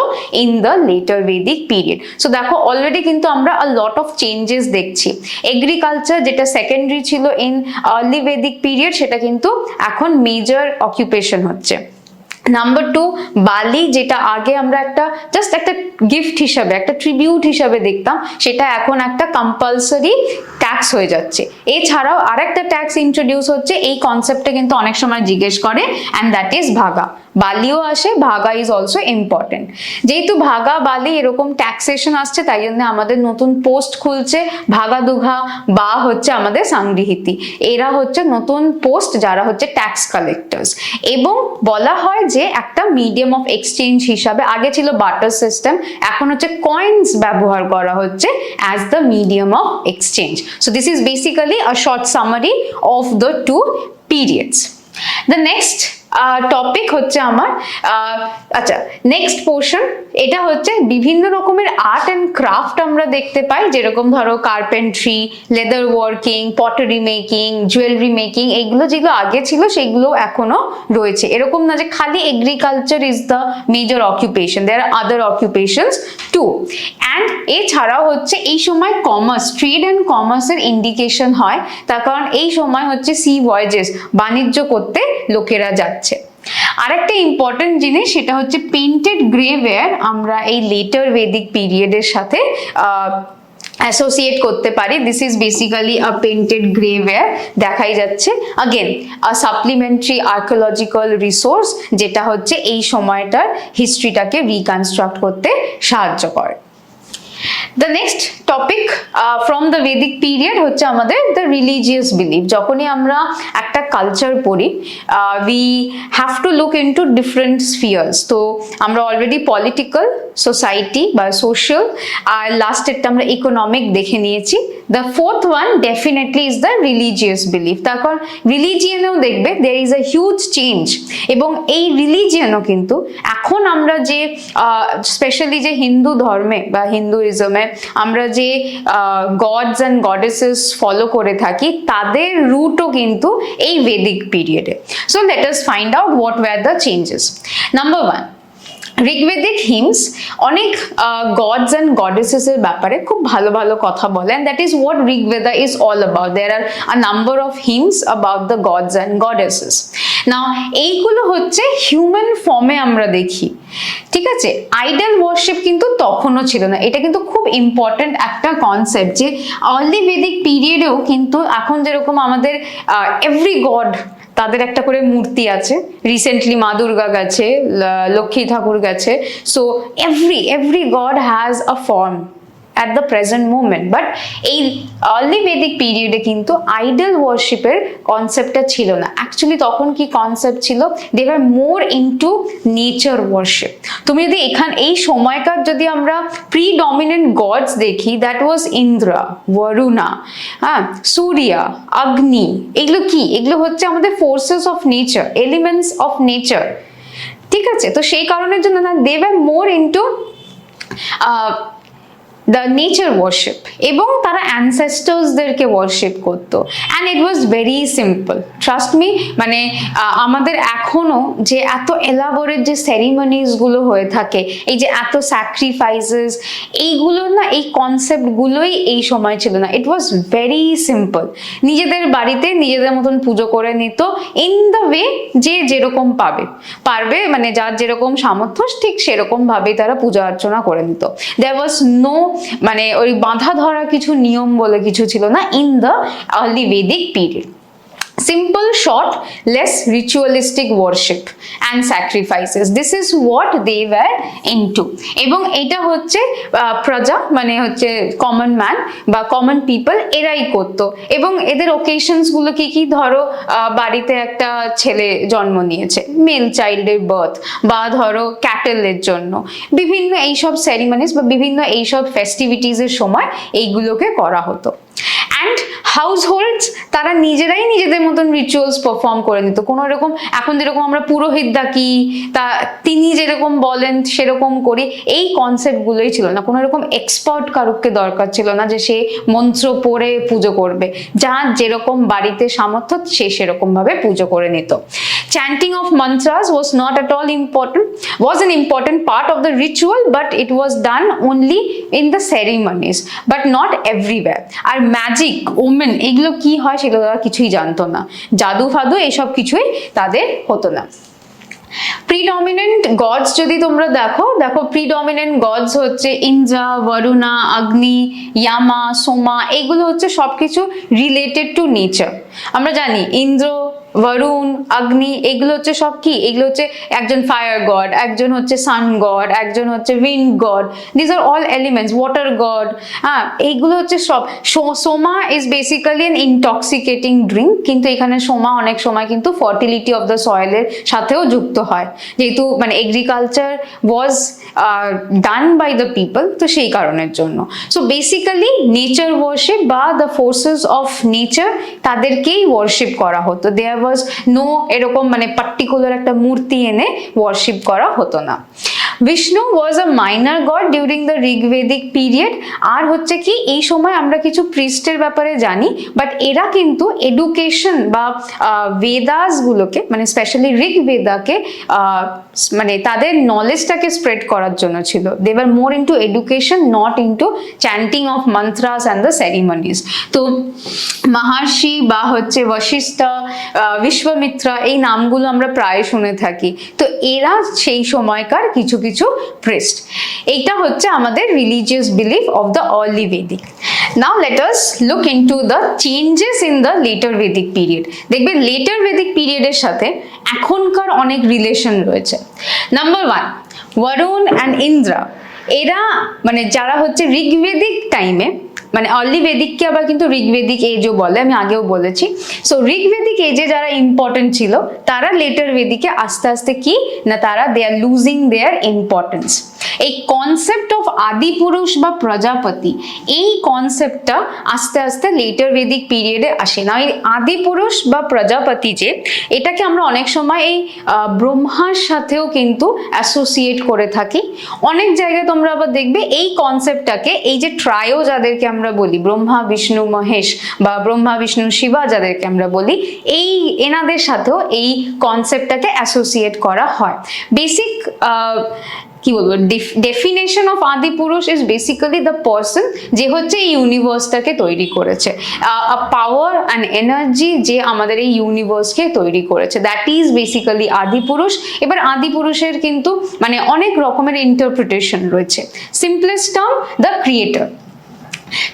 in the later Vedic period. So দেখো অলরেডি কিন্তু আমরা আ লট অফ চেঞ্জেস দেখছি। এগ্রিকালচার যেটা সেকেন্ডারি ছিল ইন আর্লি ভেদিক পিরিয়ড, সেটা কিন্তু এখন মেজর অকুপেশন হচ্ছে। নাম্বার 2, বালি যেটা আগে আমরা একটা জাস্ট একটা গিফট হিসাবে, একটা ট্রিবিউট হিসাবে দেখতাম, সেটা এখন একটা কম্পালসারি ট্যাক্স হয়ে যাচ্ছে। এছাড়াও আরেকটা ট্যাক্স ইন্ট্রোডিউস হচ্ছে, এই কনসেপ্টে কিন্তু অনেক সময় জিজ্ঞেস করে, অ্যান্ড দ্যাট ইজ ভাগা। বালিও আসে, ভাগা ইজ অলসো ইম্পর্টেন্ট। যেহেতু ভাগা বালি এরকম ট্যাক্সেশন আসছে, তাই জন্য আমাদের নতুন পোস্ট খুলছে, ভাগাদুঘা বা হচ্ছে আমাদের সংগৃহীতি। এরা হচ্ছে নতুন পোস্ট যারা হচ্ছে ট্যাক্স কালেক্টার্স। এবং বলা হয় যে একটা মিডিয়াম অফ এক্সচেঞ্জ হিসাবে, আগে ছিল বার্টার সিস্টেম, এখন হচ্ছে কয়েন্স ব্যবহার করা হচ্ছে as the medium of exchange. So this is basically a short summary of the two periods. The next topic হচ্ছে আমার আচ্ছা নেক্সট পোর্শন, এটা হচ্ছে বিভিন্ন রকমের আর্ট অ্যান্ড ক্রাফট আমরা দেখতে পাই, যেরকম ধরো carpentry, leather working, pottery making, jewellery making, এইগুলো যেগুলো আগে ছিল সেগুলো এখনো রয়েছে। এরকম না যে খালি agriculture is the major occupation, there are other occupations too. And এছাড়াও হচ্ছে এই সময় কমার্স, ট্রেড অ্যান্ড কমার্সের ইন্ডিকেশন হয়, তার কারণ এই সময় হচ্ছে সি ভয়েজেস, বাণিজ্য করতে লোকেরা যাচ্ছে। আরেকটা ইম্পর্টেন্ট জিনিস সেটা হচ্ছে পেইন্টেড গ্রেওয়্যার, আমরা এই লেটার ভেদিক পিরিয়ডের সাথে অ্যাসোসিয়েট করতে পারি। This is basically a painted greyware, দেখাই যাচ্ছে again a supplementary archaeological resource, যেটা হচ্ছে এই সময়টার হিস্ট্রিটাকে রিকনস্ট্রাক্ট করতে সাহায্য করে। The next topic from the Vedic period হচ্ছে আমাদের the religious belief। যখনই আমরা একটা কালচার পড়ি, we have to look into different spheres। তো আমরা অলরেডি পলিটিক্যাল, সোসাইটি বা সোশ্যাল, আর লাস্টেরটা আমরা ইকোনমিক দেখে নিয়েছি। The fourth one definitely is the religious belief। তারপর রিলিজিয়নেও দেখবে there is a huge change, এবং এই রিলিজিয়নও কিন্তু এখন আমরা যে স্পেশালি যে হিন্দু ধর্মে বা হিন্দুইজমে আমরা যে গডস অ্যান্ড গডেসেস ফলো করে থাকি তাদের রুটও কিন্তু এই ভেদিক পিরিয়ডে। So let us find out what were the changes. Number 1, Rigvedic hymns অনেক গডস অ্যান্ড গডেসেস এর ব্যাপারে খুব ভালো ভালো কথা বলে, and that is what Rigveda is all about. There are a number of hymns about the gods and goddesses. Now এইগুলো হচ্ছে হিউম্যান ফর্মে আমরা দেখি, ঠিক আছে? আইডল ওয়ার্শিপ কিন্তু তখনও ছিল না, এটা কিন্তু খুব ইম্পর্টেন্ট একটা কনসেপ্ট যে আর্লি বেদিক পিরিয়ডেও কিন্তু এখন যেরকম আমাদের এভরি গড তাদের একটা করে মূর্তি আছে, রিসেন্টলি মা দুর্গা গেছে, লক্ষ্মী ঠাকুর গেছে, so every god has a form at the present moment. But এই early Vedic period এ কিন্তু আইডল ওয়ার্শিপের কনসেপ্টটা ছিল না। অ্যাকচুয়ালি তখন কি কনসেপ্ট ছিল, they were more into nature worship. তুমি যদি এই সময়কার যদি আমরা প্রিডমিনেন্ট গডস দেখি, দ্যাট ওয়াজ ইন্দ্রা, বরুণা, হ্যাঁ, সূর্য, অগ্নি। এগুলো কি? এগুলো হচ্ছে আমাদের forces of nature, elements of nature, ঠিক আছে? তো সেই কারণের জন্য না, they were more into the nature worship, এবং তারা অ্যানসেস্টার্সদেরকে ওয়ার্শিপ করতো, and it was very simple, trust me. মানে আমাদের এখনো যে এত এলাবোরেট যে সেরিমনিসগুলো হয়ে থাকে, এই যে এত স্যাক্রিফাইসেস, এইগুলো না, এই কনসেপ্টগুলোই এই সময় ছিল না। ইট ওয়াজ ভেরি সিম্পল, নিজেদের বাড়িতে নিজেদের মতন পুজো করে নিত, ইন দ্য ওয়ে যে যেরকম পারবে, মানে যার যেরকম সামর্থ্য ঠিক সেরকম ভাবেই তারা পূজা অর্চনা করে নিত। দেয়ার ওয়াজ নো, মানে ওই বাঁধা ধরা কিছু নিয়ম বলে কিছু ছিল না in the early Vedic period. Simple, short, less ritualistic worship and sacrifices. This is what they were into. এবং এটা হচ্ছে প্রজা, মানে হচ্ছে কমন ম্যান বা কমন পিপল, এরাই করতো। এবং এদের ওকেশনস গুলো কি কি, ধরো বাড়িতে একটা ছেলে জন্ম নিয়েছে, মেল চাইল্ডের বার্থ, বা ধরো ক্যাটেলের জন্য বিভিন্ন এইসব সেরিমনিস বা বিভিন্ন এইসব ফেস্টিভিটিসের সময় এইগুলোকে করা হতো। অ্যান্ড হাউসহোল্ডস তারা নিজেরাই নিজেদের মতন রিচুয়ালস পারফর্ম করে নিত। কোনো রকম এখন যেরকম আমরা পুরোহিত ডাকি, তা তিনি যেরকম বলেন সেরকম করি, এই কনসেপ্টগুলোই ছিল না। কোনো রকম এক্সপার্ট কারুকে দরকার ছিল না যে সে মন্ত্র পড়ে পুজো করবে, যার যেরকম বাড়িতে সামর্থ্য সে সেরকম ভাবে পুজো করে নিত। Chanting of mantras was not at all important, was an important part of the ritual, but it was done only in the ceremonies, but not everywhere. আর ম্যাজিক, ওমেন, এগুলো কি হয় সেগুলো তারা কিছুই জানতো না, জাদু ফাদু এসব কিছুই তাদের হতো না। প্রিডমিনেন্ট গডস যদি তোমরা দেখো, প্রিডমিনেন্ট গডস হচ্ছে ইন্দ্রা, বরুণা, অগ্নি, ইয়ামা, সোমা, এগুলো হচ্ছে সবকিছু রিলেটেড টু নেচার। আমরা জানি ইন্দ্র, বরুণ, অগ্নি, এগুলো হচ্ছে সব কি, এগুলো হচ্ছে একজন ফায়ার গড, একজন হচ্ছে সান গড, একজন হচ্ছে wind god, this are all elements, water god. হ্যাঁ, এইগুলো হচ্ছে সব। Soma is basically an intoxicating drink, কিন্তু এখানে সোমা অনেক সময় কিন্তু ফার্টিলিটি অফ দ্য সয়েলের সাথেও যুক্ত হয়, যেহেতু মানে agriculture was done by the people, তো সেই কারণের জন্য। সো বেসিক্যালি নেচার ওয়ার্শিপ বা দ্য ফোর্সেস অফ নেচার, তাদেরকেই ওয়ার্শিপ করা হতো। দেয়ার ওয়াজ নো এরকম মানে পার্টিকুলার একটা মূর্তি এনে ওয়ার্শিপ করা হতো না। Vishnu was a minor god during the Rigvedic period. আর হচ্ছে কি, এই সময় আমরা কিছু প্রিস্টের ব্যাপারে জানি, বাট এরা কিন্তু এডুকেশন বা বেদাস গুলোকে, মানে স্পেশালি ঋগ্বেদাকে মানে তাদের নলেজটাকে স্প্রেড করার জন্য ছিল। They were more into education, not into chanting of mantras and the ceremonies. তো মহর্ষি বা হচ্ছে বশিষ্ঠ, বিশ্বমিত্রা, এই নামগুলো আমরা প্রায় শুনে থাকি। তো এরা সেই সময়কার কিছু কিছু প্রিস্ট। এইটা হচ্ছে আমাদের religious belief of the early Vedic. Now let us look into the changes in the later Vedic period. দেখবে লেটার ভেদিক পিরিয়ডের সাথে এখনকার অনেক রিলেশন রয়েছে। নাম্বার 1, বরুণ অ্যান্ড ইন্দ্রা, এরা মানে যারা হচ্ছে ঋগ্বেদিক টাইমে, মানে আর্লি বেদিককে আবার কিন্তু ঋগ্বেদিক এজও বলে, আমি আগেও বলেছি। সো ঋগ্বেদিক এজে যারা ইম্পর্টেন্ট ছিল, তারা লেটার বেদিকে আস্তে আস্তে কি না, তারা দে আর লুজিং দেয়ার ইম্পর্টেন্স। এই কনসেপ্ট অফ আদি পুরুষ বা প্রজাপতি, এই কনসেপ্টটা আস্তে আস্তে লেটার বেদিক পিরিয়ডে আসে। না এই আদি পুরুষ বা প্রজাপতি যে, এটাকে আমরা অনেক সময় এই ব্রহ্মার সাথেও কিন্তু অ্যাসোসিয়েট করে থাকি। অনেক জায়গায় তোমরা আবার দেখবে এই কনসেপ্টটাকে, এই যে ট্রায়ো যাদেরকে আমরা বলি, ব্রহ্মা বিষ্ণু মহেশ বা ব্রহ্মা বিষ্ণু শিবা যাদেরকে আমরা বলি, এই এনাদের সাথেও এই কনসেপ্টটাকে অ্যাসোসিয়েট করা হয়। বেসিক কি বলবো, ডেফিনেশন অফ আদি পুরুষ ইজ বেসিক্যালি দ্য পার্সন যে হচ্ছে এই ইউনিভার্সটাকে তৈরি করেছে, পাওয়ার অ্যান্ড এনার্জি যে আমাদের এই ইউনিভার্সকে তৈরি করেছে, দ্যাট ইজ বেসিক্যালি আদি পুরুষ। এবার আদি পুরুষের কিন্তু মানে অনেক রকমের ইন্টারপ্রিটেশন রয়েছে। Simplest term the creator.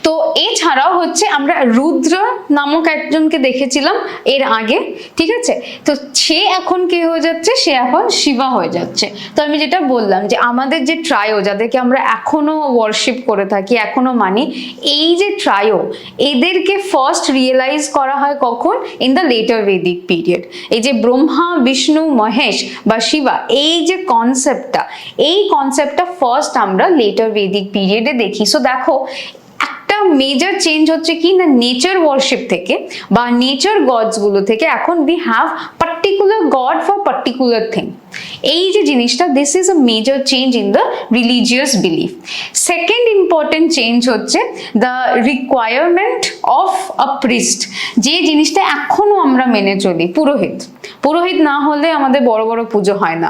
তো এছাড়াও হচ্ছে আমরা রুদ্র নামক একজনকে দেখেছিলাম এর আগে, ঠিক আছে? তো সে এখন কে হয়ে যাচ্ছে, সে এখন শিবা হয়ে যাচ্ছে। তো আমি যেটা বললাম যে আমাদের যে ট্রায়ো যাদেরকে আমরা এখনো ওয়ার্শিপ করে থাকি, এখনো মানি, এই যে ট্রায়ো এদেরকে ফার্স্ট রিয়েলাইজ করা হয় কখন, in the later Vedic period. এই যে ব্রহ্মা বিষ্ণু মহেশ বা শিবা, এই যে কনসেপ্টটা, এই কনসেপ্টটা ফার্স্ট আমরা লেটার বেদিক পিরিয়ডে দেখি। সো দেখো মেজর চেঞ্জ হচ্ছে কি না, নেচার ওয়ার্শিপ থেকে বা নেচার গডস গুলো থেকে এখন we have particular god for particular thing. এই যে জিনিসটা, this is a major change in the religious belief. Second important change হচ্ছে the requirement of a priest. যে জিনিসটা এখনো আমরা মেনে চলি, পুরোহিত। পুরোহিত না হলে আমাদের বড় বড় পুজো হয় না।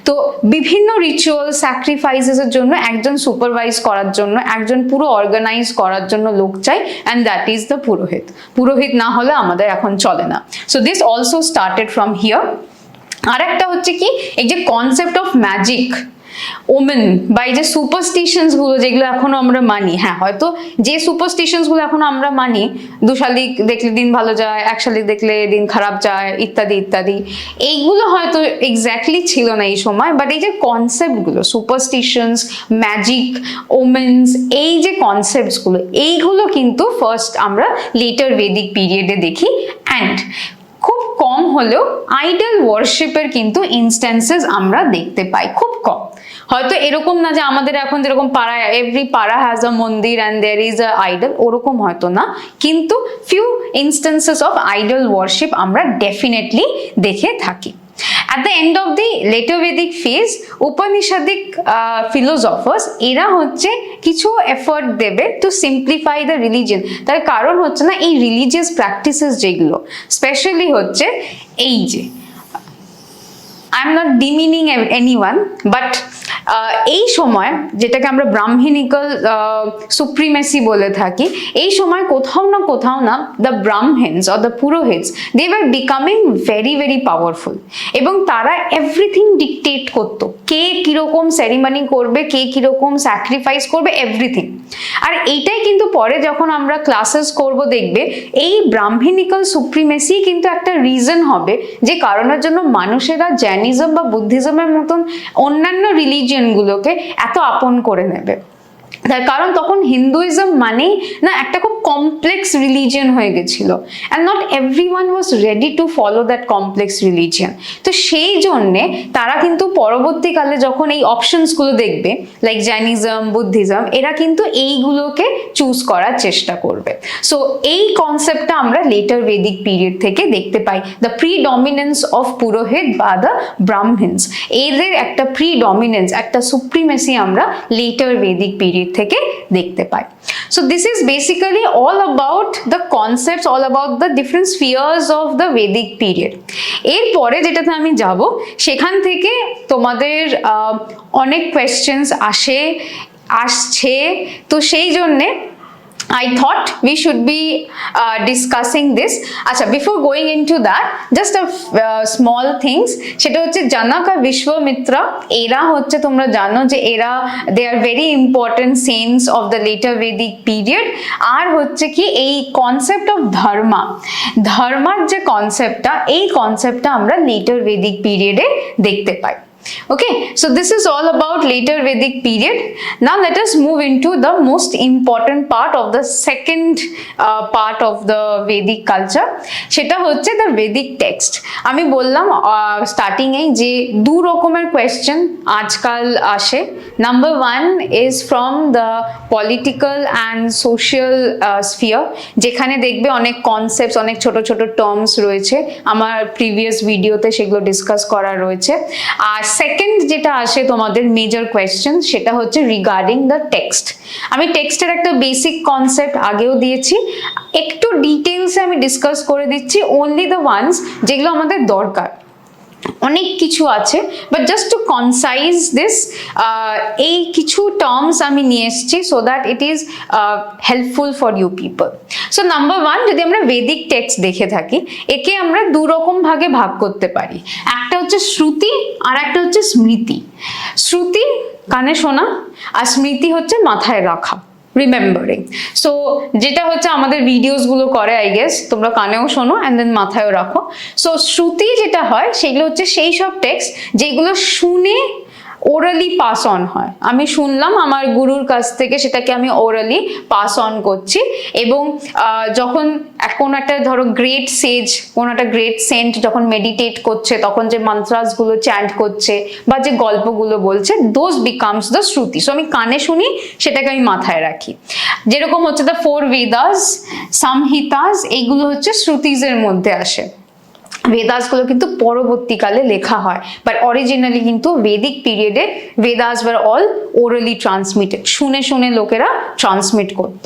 তো বিভিন্ন রিচুয়াল স্যাক্রিফাইসেসের জন্য একজন সুপারভাইজ করার জন্য, একজন পুরো অর্গানাইজ করার জন্য লোক চাই, অ্যান্ড দ্যাট ইজ দ্য পুরোহিত। পুরোহিত না হলে আমাদের এখন চলে না। So this also started from here. আর একটা হচ্ছে কি, এই যে কনসেপ্ট অফ ম্যাজিক, ওমেন বা এই যে সুপারস্টিশনস গুলো যেগুলো এখনো আমরা মানি, হ্যাঁ হয়তো যে সুপারস্টিশনস গুলো এখনো আমরা মানি, 2 শালিক দেখলে দিন ভালো যায়, 1 শালিক দেখলে দিন খারাপ যায়, ইত্যাদি ইত্যাদি, এইগুলো হয়তো এক্স্যাক্টলি ছিল না এই সময়। বাট এই যে কনসেপ্ট গুলো, সুপারস্টিশনস, ম্যাজিক, ওমেন্স, এই যে কনসেপ্টস গুলো, এইগুলো কিন্তু ফার্স্ট আমরা লেটার বেদিক পিরিয়ডে দেখি। অ্যান্ড খুব কম হলেও আইডল ওয়ার্শিপের কিন্তু ইনস্ট্যান্সেস আমরা দেখতে পাই, খুব কম। হয়তো এরকম না যে আমাদের এখন যেরকম পাড়ায় এভরি পাড়া has a mandir and there is a idol, ওরকম হয়তো না, কিন্তু few instances of idol worship আমরা ডেফিনেটলি দেখে থাকি। At the end of the later Vedic phase, Upanishadic philosophers এরা হচ্ছে কিছু এফর্ট দেবে টু সিম্পলিফাই দ্য রিলিজিয়ন। তার কারণ হচ্ছে না, এই রিলিজিয়াস প্র্যাকটিসেস যেগুলো স্পেশালি হচ্ছে এই যে, I am not demeaning anyone, but এই সময় যেটাকে আমরা ব্রাহ্মণিক্যাল সুপ্রিমেসি বলে থাকি, এই সময় কোথাও না the Brahmans or the purohits, they were becoming very very powerful, এবং তারা এভরিথিং ডিকটেট করতো, কে কিরকম সেরিমনি করবে, কে কিরকম স্যাক্রিফাইস করবে, এভরিথিং। আর এইটাই কিন্তু পরে যখন আমরা ক্লাসেস করব দেখবে, এই ব্রাহ্মণিক্যাল সুপ্রিমেসি কিন্তু একটা রিজন হবে যে কারণের জন্য মানুষেরা জৈনিজম বা বুদ্ধিজমের মতন অন্যান্য রিলিজিয়ন গুলোকে এত আপন করে নেবে। তার কারণ তখন হিন্দুইজম মানেই না একটা খুব কমপ্লেক্স রিলিজিয়ন হয়ে গেছিল, and not everyone was ready to follow that complex religion. তো সেই জন্যে তারা কিন্তু পরবর্তীকালে যখন এই অপশনসগুলো দেখবে, লাইক জৈনিজম, বুদ্ধিজম, এরা কিন্তু এইগুলোকে চুজ করার চেষ্টা করবে। সো এই কনসেপ্টটা আমরা লেটার বেদিক পিরিয়ড থেকে দেখতে পাই, দ্য প্রিডমিনেন্স অফ পুরোহিত বা দ্য ব্রাহ্মণস, এদের একটা প্রিডমিনেন্স, একটা সুপ্রিমেসি আমরা লেটার বেদিক পিরিয়ড থেকে দেখতে পাই। So this is basically all about the concepts, all about the different spheres of the Vedic period. এরপরে যেটাতে আমি যাব, সেখান থেকে তোমাদের অনেক কোয়েশ্চেন্স আসছে, তো সেই জন্যে I thought we should be discussing this. Acha, before going into that, just a small things, সেটা হচ্ছে জনক আর বিশ্বমিত্রা, এরা হচ্ছে তোমরা জানো যে এরা they are very important saints of the later Vedic period। আর হচ্ছে কি এই কনসেপ্ট অফ ধর্মার যে কনসেপ্টটা, এই কনসেপ্টটা আমরা later Vedic period-এ দেখতে পাই। Okay, so this is all about later Vedic period. Now let us move into the most important part of the second part of the Vedic culture, সেটা হচ্ছে the Vedic text. আমি বললাম স্টার্টিং এ যে 2 রকমের কোয়েশ্চেন আজকাল আসে, Number one is from the political and social sphere, যেখানে দেখবে অনেক কনসেপ্টস, অনেক ছোট ছোট টার্মস রয়েছে, আমার প্রিভিয়াস ভিডিওতে সেগুলো ডিসকাস করা রয়েছে। আর সেকেন্ড যেটা আসে তোমাদের মেজর কোয়েশ্চেন, সেটা হচ্ছে রিগার্ডিং দ্য টেক্সট। আমি টেক্সটের একটা বেসিক কনসেপ্ট আগেও দিয়েছি, একটু ডিটেলসে আমি ডিসকাস করে দিচ্ছি, অনলি দ্য ওয়ান্স যেগুলো আমাদের দরকার। অনেক কিছু আছে, but just to concise this, এই কিছু টার্মস আমি নিয়ে এসেছি so that it is helpful for you people. So number one, যদি আমরা বেদিক টেক্সট দেখে থাকি, একে আমরা দু রকম ভাগে ভাগ করতে পারি। একটা হচ্ছে শ্রুতি আর একটা হচ্ছে স্মৃতি। শ্রুতি কানে শোনা, আর স্মৃতি হচ্ছে মাথায় রাখা, রিমেম্বারিং। সো যেটা হচ্ছে আমাদের ভিডিওস গুলো করে, আই গেস তোমরা কানেও শোনো অ্যান্ড দেন মাথায়ও রাখো। সো শ্রুতি যেটা হয় সেগুলো হচ্ছে সেই সব টেক্সট যেগুলো শুনে ওরালি পাস অন হয়। আমি শুনলাম আমার গুরুর কাছ থেকে, সেটাকে আমি ওরালি পাস অন করছি। এবং যখন কোনো একটা ধরো গ্রেট সেজ, কোনো একটা গ্রেট সেন্ট যখন মেডিটেট করছে, তখন যে মন্ত্রাস গুলো চ্যান্ট করছে বা যে গল্পগুলো বলছে, those becomes the Shruti. So আমি কানে শুনি, সেটাকে আমি মাথায় রাখি। যেরকম হচ্ছে দ্য 4 বেদাস, samhitas, এইগুলো হচ্ছে শ্রুতিজের মধ্যে আসে। বেদাস গুলো কিন্তু পরবর্তীকালে লেখা হয়, বাট অরিজিনালি কিন্তু বেদিক পিরিয়ডে Vedas were all orally transmitted, শুনে শুনে লোকেরা ট্রান্সমিট করত।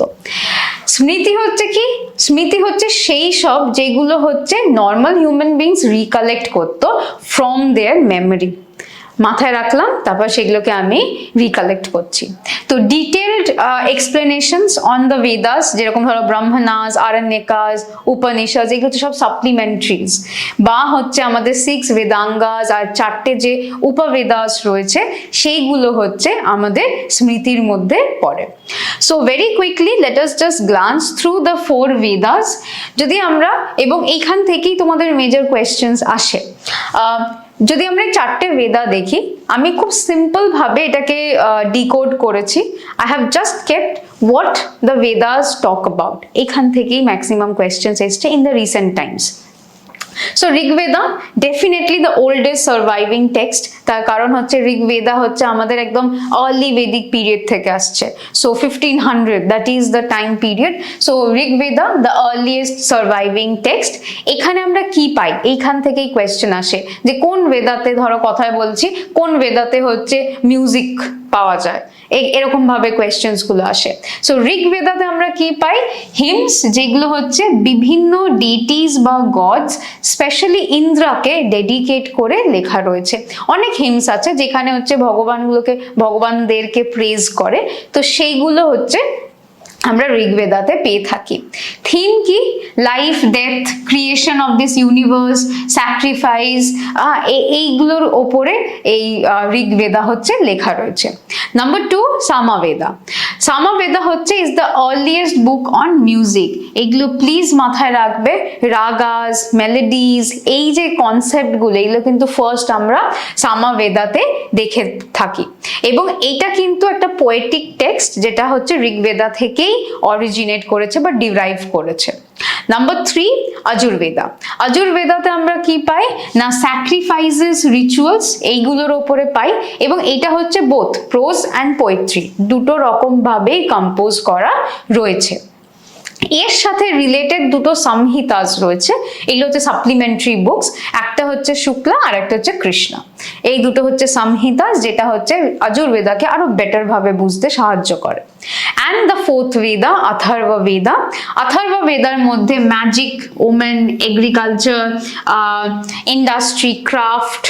স্মৃতি হচ্ছে কি? স্মৃতি হচ্ছে সেই সব যেগুলো হচ্ছে নর্মাল হিউম্যান বিংস রিকালেক্ট করতো ফ্রম দেয়ার মেমোরি। মাথায় রাখলাম, তারপর সেগুলোকে আমি রিকালেক্ট করছি। তো detailed explanations on the Vedas, যেরকম ধরো ব্রাহ্মণাস, আরণ্যকাস, উপনিষদ, এগুলো হচ্ছে সব সাপ্লিমেন্টারিজ, বা হচ্ছে আমাদের 6 বেদাঙ্গাস আর 4টে যে উপবেদাস রয়েছে, সেইগুলো হচ্ছে আমাদের স্মৃতির মধ্যে পড়ে। So very quickly let us just glance through the 4 Vedas. যদি আমরা, এবং এইখান থেকেই তোমাদের মেজর কোয়েশ্চেন্স আসে। যদি আমরা 4টে বেদা দেখি, আমি খুব সিম্পল ভাবে এটাকে ডিকোড করেছি। I have just kept what the Vedas talk about. এখান থেকেই ম্যাক্সিমাম কোয়েশ্চেন্স এসছে in the recent Times. So Rigveda definitely the oldest surviving text. তার কারণ হচ্ছে ঋগ্বেদা হচ্ছে আমাদের একদম আর্লি বেদিক পিরিয়ড থেকে আসছে। So 1500, that is the time period. So Rigveda the earliest surviving text. এখানে আমরা কি পাই? এইখান থেকেই কোয়েশ্চেন আসে যে কোন বেদাতে, ধরো কথায় বলছি, কোন বেদাতে হচ্ছে মিউজিক পাওয়া যায়, এরকম ভাবে কোয়েশ্চেন্স গুলো আসে। সো ঋগ্বেদাতে আমরা কি পাই? হিমস, যেগুলো হচ্ছে বিভিন্ন ডিটিস বা গডস, স্পেশালি ইন্দ্রাকে ডেডিকেট করে লেখা রয়েছে। অনেক হিমস আছে যেখানে হচ্ছে ভগবানদেরকে প্রেজ করে, তো সেইগুলো হচ্ছে আমরা ঋগ্বেদাতে পেয়ে থাকি। থিম কি? Life, death, creation of this universe, sacrifice, এইগুলোর ওপরে এই ঋগ্বেদা হচ্ছে লেখা রয়েছে। নাম্বার 2, সামবেদা। সামবেদা হচ্ছে is the earliest book on music. এগুলো প্লিজ মাথায় রাখবে, রাগাস, মেলোডিজ, এই যে কনসেপ্টগুলো, এগুলো কিন্তু ফার্স্ট আমরা সামবেদাতে দেখে থাকি। এবং এইটা কিন্তু একটা পোয়েটিক টেক্সট, যেটা হচ্ছে ঋগ্বেদা থেকেই অরিজিনেট করেছে বা ডিরাইভ করেছে। নাম্বার 3, আজুর্বেদা। আজুর্বেদাতে আমরা কি পাই না? স্যাক্রিফাইসেস, রিচুয়ালস, এইগুলোর ওপরে পাই। এবং এটা হচ্ছে বোথ প্রোজ অ্যান্ড পোয়েট্রি, দুটো রকম ভাবেই কম্পোজ করা রয়েছে। এর সাথে রিলেটেড দুটো সংহিতাস রয়েছে, এগুলো হচ্ছে সাপ্লিমেন্টারি বুকস। একটা হচ্ছে শুক্লা আর একটা হচ্ছে কৃষ্ণা। এই দুটো হচ্ছে সংহিতাস, যেটা হচ্ছে আজুর্বেদাকে আরো বেটার ভাবে বুঝতে সাহায্য করে। অ্যান্ড দ্য 4th বেদা, অথর্ব বেদা। অথর্ব বেদার মধ্যে magic, women, agriculture, industry, craft,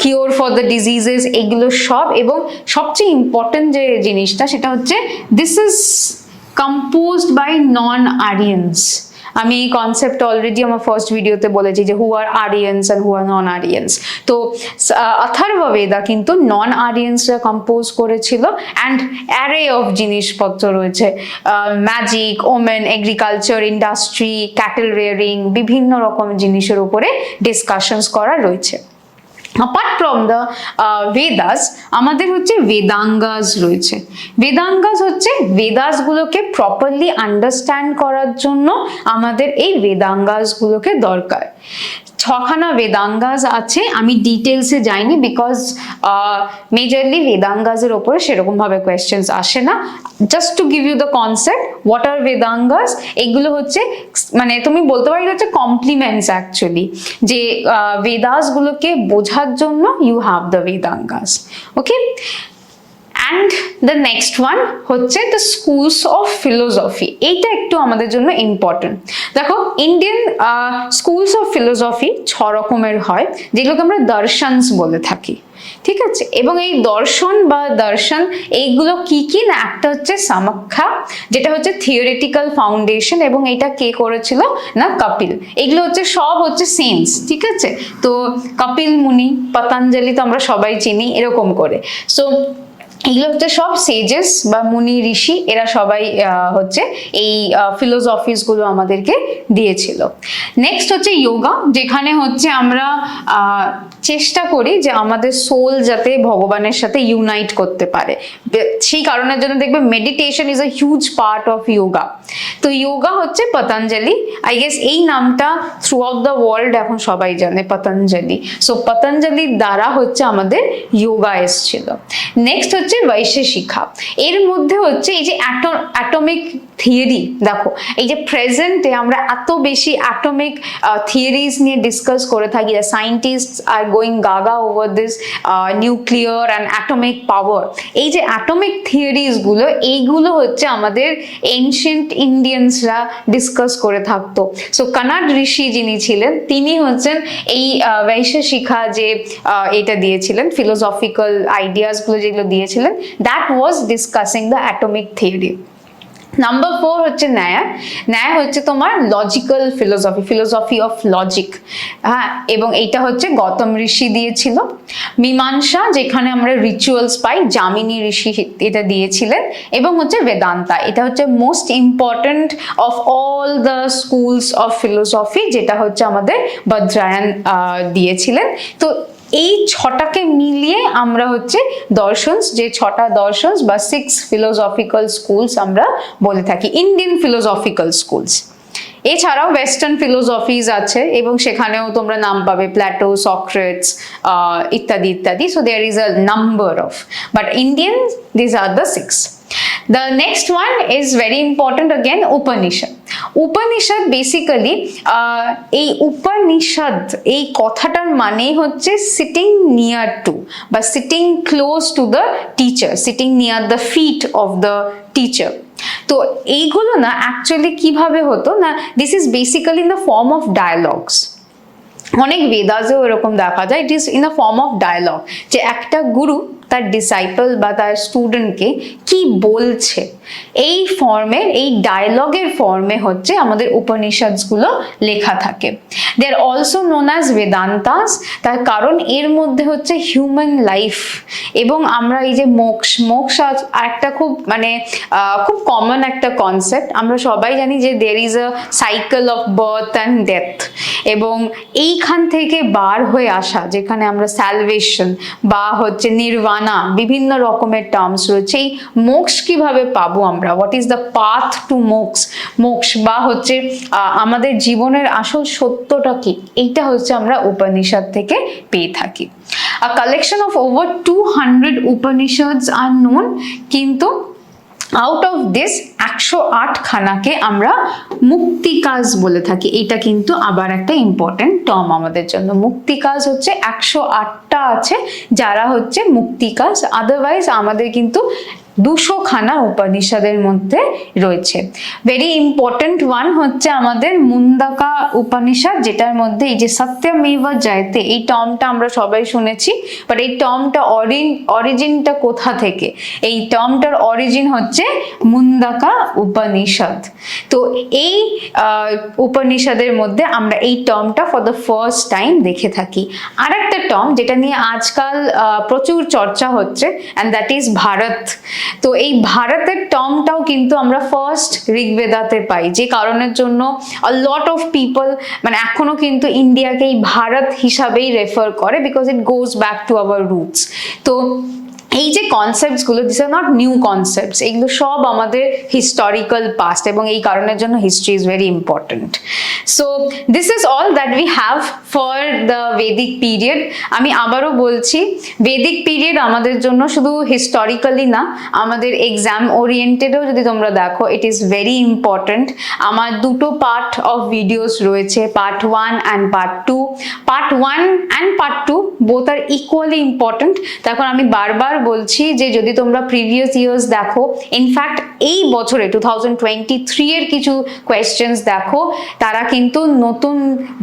cure for the diseases, এগুলো সব। এবং সবচেয়ে ইম্পর্টেন্ট যে জিনিসটা, সেটা হচ্ছে this is composed by non-Aryans. আমি এই কনসেপ্ট অলরেডি আমার ফার্স্ট ভিডিওতে বলেছি যে হু আর আরিয়ানস এন্ড হু আর নন আরিয়ানস। তো অথর্ব বেদা কিন্তু নন আরিয়ানসরা কম্পোজ করেছিল, অ্যান্ড অ্যারে অফ জিনিসপত্র রয়েছে, magic, women, agriculture, industry, cattle rearing, বিভিন্ন রকম জিনিসের উপরে ডিসকাশনস করা রয়েছে। apart from the Vedas, আমাদের হচ্ছে বেদাঙ্গাস রয়েছে। বেদাঙ্গাস হচ্ছে বেদাস গুলোকে প্রপারলি আন্ডারস্ট্যান্ড করার জন্য আমাদের এই বেদাঙ্গাস গুলোকে দরকার। ছখানা বেদাঙ্গাস আছে, আমি ডিটেলসে যাইনি বিকজ মেজরলি বেদাঙ্গাসের ওপরে সেরকম ভাবে কোয়েশ্চেন্স আসে না। Just to give you the concept, what are Vedangas, এগুলো হচ্ছে মানে তুমি বলতে পারো হচ্ছে কমপ্লিমেন্টস অ্যাকচুয়ালি, যে বেদাস গুলোকে বোঝার জন্য you have the Vedangas. Okay, and the next one হচ্ছে দ্য স্কুলস অফ ফিলোসফি। এইটা একটু আমাদের জন্য ইম্পর্টেন্ট। দেখো ইন্ডিয়ান স্কুলস অফ ফিলোসফি 6 রকমের হয়, যেগুলোকে আমরা দর্শনস বলে থাকি, ঠিক আছে। এবং এই দর্শন বা দর্শন এইগুলো কি কি না, একটা হচ্ছে সামাখ্যা, যেটা হচ্ছে থিওরিটিক্যাল ফাউন্ডেশন, এবং এটা কে করেছিল না কপিল। এগুলো হচ্ছে সব হচ্ছে সেন্স, ঠিক আছে। তো কপিল মুনি, পতঞ্জলি তো আমরা সবাই চিনি এরকম করে। সো এগুলো হচ্ছে সব সেজেস বা মুনি ঋষি, এরা সবাই হচ্ছে এই ফিলোসফিস গুলো আমাদেরকে দিয়েছিল। নেক্সট হচ্ছে যোগা, যেখানে হচ্ছে আমরা চেষ্টা করি যে আমাদের সোল যাতে ভগবানের সাথে ইউনাইট করতে পারে, সেই কারণের জন্য দেখবে meditation is a huge part of yoga. তো যোগা হচ্ছে পতঞ্জলি, আই গেস এই নামটা থ্রু আউট দ্য ওয়ার্ল্ড এখন সবাই জানে পতঞ্জলি। সো পতঞ্জলির দ্বারা হচ্ছে আমাদের যোগা এসেছিল। নেক্সট হচ্ছে বৈশেষিকা, এর মধ্যে হচ্ছে এই যে অ্যাটমিক থিওরি। দেখো এই যে প্রেজেন্টে আমরা এত বেশি অ্যাটমিক থিওরিজ নিয়ে ডিসকাস করে থাকি, scientists are going Gaga over this nuclear and atomic পাওয়ার। এই যে অ্যাটমিক থিওরিজ গুলো, এইগুলো হচ্ছে আমাদের এনশিয়েন্ট ইন্ডিয়ানসরা ডিসকাস করে থাকতো। সো কানাড ঋষি যিনি ছিলেন, তিনি হচ্ছেন এই বৈশেষিকা যে এটা দিয়েছিলেন, ফিলোসফিক্যাল আইডিয়াস গুলো যেগুলো দিয়েছিলেন, that was discussing the atomic theory. Number 4 হচ্ছে ন্যায়। ন্যায় হচ্ছে তোমার logical philosophy, philosophy of logic, হ্যাঁ, এবং এইটা হচ্ছে গৌতম ঋষি দিয়েছিল। মীমাংসা, যেখানে আমরা রিচুয়ালস পাই, যামিনী ঋষি এটা দিয়েছিলেন। এবং হচ্ছে বেদান্তা, এটা হচ্ছে most important of all the schools of philosophy, যেটা হচ্ছে আমাদের বদ্রায়ন দিয়েছিলেন। তো এই 6টাকে মিলিয়ে আমরা হচ্ছে দর্শনস, যে 6টা দর্শনস বা 6 ফিলোসফিক্যাল স্কুলস আমরা বলে থাকি, ইন্ডিয়ান ফিলোসফিক্যাল স্কুলস। এছাড়াও ওয়েস্টার্ন ফিলোসফিজ আছে, এবং সেখানেও তোমরা নাম পাবে, প্ল্যাটো, সক্রেটস ইত্যাদি ইত্যাদি। So there is a number of, but Indian this are the 6. The next one is very important again, Upanishad. Upanishad basically, এই উপনিষদ এই কথাটার মানে হচ্ছে সিটিং নিয়ার টু বা sitting close to the teacher, sitting near the feet of the teacher. তো এইগুলো না অ্যাকচুয়ালি কিভাবে হতো না, this is basically in the form of dialogues. অনেক বেদাসেও এরকম দেখা যায়, it is in the form of dialogue, যে একটা গুরু তার ডিসাইপল বা তার স্টুডেন্টকে কি বলছে, এই ফর্মের, এই ডায়ালগের ফর্মে হচ্ছে আমাদের উপনিষদগুলো লেখা থাকে। দে আর অলসো নোন অ্যাজ বেদান্তাস, তার কারণ এর মধ্যে হচ্ছে হিউম্যান লাইফ এবং আমরা এই যে মোক্ষ, মোক্ষ একটা খুব মানে খুব কমন একটা কনসেপ্ট। আমরা সবাই জানি যে there is a cycle of birth and death, এবং এইখান থেকে বার হয়ে আসা, যেখানে আমরা স্যালভেশন বা হচ্ছে নির্বাণা, বিভিন্ন রকমের টার্মস রয়েছে। এই মোক্ষ কিভাবে পাবো আমরা, what is the path to মোক্ষ, মোক্ষ বা হচ্ছে আমাদের জীবনের আসল সত্যটা কি, এইটা হচ্ছে আমরা উপনিষদ থেকে পেয়ে থাকি। A collection of over 200 Upanishads are known, কিন্তু আউট অফ দিস 108 খানাকে আমরা মুক্তিকাজ বলে থাকি। এটা কিন্তু আবার একটা ইম্পর্টেন্ট টার্ম আমাদের জন্য। মুক্তিকাজ হচ্ছে 108টা আছে যারা হচ্ছে মুক্তিকাজ, আদারওয়াইজ আমাদের কিন্তু 200 খানা উপনিষদের মধ্যে রয়েছে। ভেরি ইম্পর্টেন্ট ওয়ান হচ্ছে আমাদের মুন্দাকা উপনিষদ, যেটার মধ্যে এই যে সত্যমেব জয়তে, এই টার্মটা আমরা সবাই শুনেছি, বাট এই টার্মটা অরিজিনটা কোথা থেকে? এই টার্মটার অরিজিন হচ্ছে মুন্দাকা উপনিষদ। তো এই উপনিষদের মধ্যে আমরা এই টার্মটা ফর দ্য ফার্স্ট টাইম দেখে থাকি। আর একটা টার্ম যেটা নিয়ে আজকাল প্রচুর চর্চা হচ্ছে, অ্যান্ড দ্যাট ইজ ভারত। তো এই ভারতের টার্মটাও কিন্তু আমরা ফার্স্ট ঋগ্বেদাতে পাই, যে কারণের জন্য a lot of people মানে এখনো কিন্তু ইন্ডিয়াকে এই ভারত হিসাবেই রেফার করে, because it goes back to our roots. তো এই যে কনসেপ্টস গুলো, this are not new concepts, এগুলো সব আমাদের হিস্টোরিক্যাল পাস্ট, এবং এই কারণের জন্য history is very important. So this is all that we have for the Vedic period. আমি আবারও বলছি, ভেদিক পিরিয়ড আমাদের জন্য শুধু হিস্টোরিক্যালি না, আমাদের এক্সাম ওরিয়েন্টেডও যদি তোমরা দেখো, ইট ইজ ভেরি ইম্পর্টেন্ট। আমার দুটো পার্ট অফ ভিডিওস রয়েছে, part 1 and part 2। Part 1 and part 2 both are equally important. তখন আমি বারবার বলছি যে যদি তোমরা প্রিভিয়াস ইয়ার্স দেখো, ইনফ্যাক্ট এই বছরে 2023 এর কিছু কোয়েশ্চেন্স দেখো, তারা কিন্তু নতুন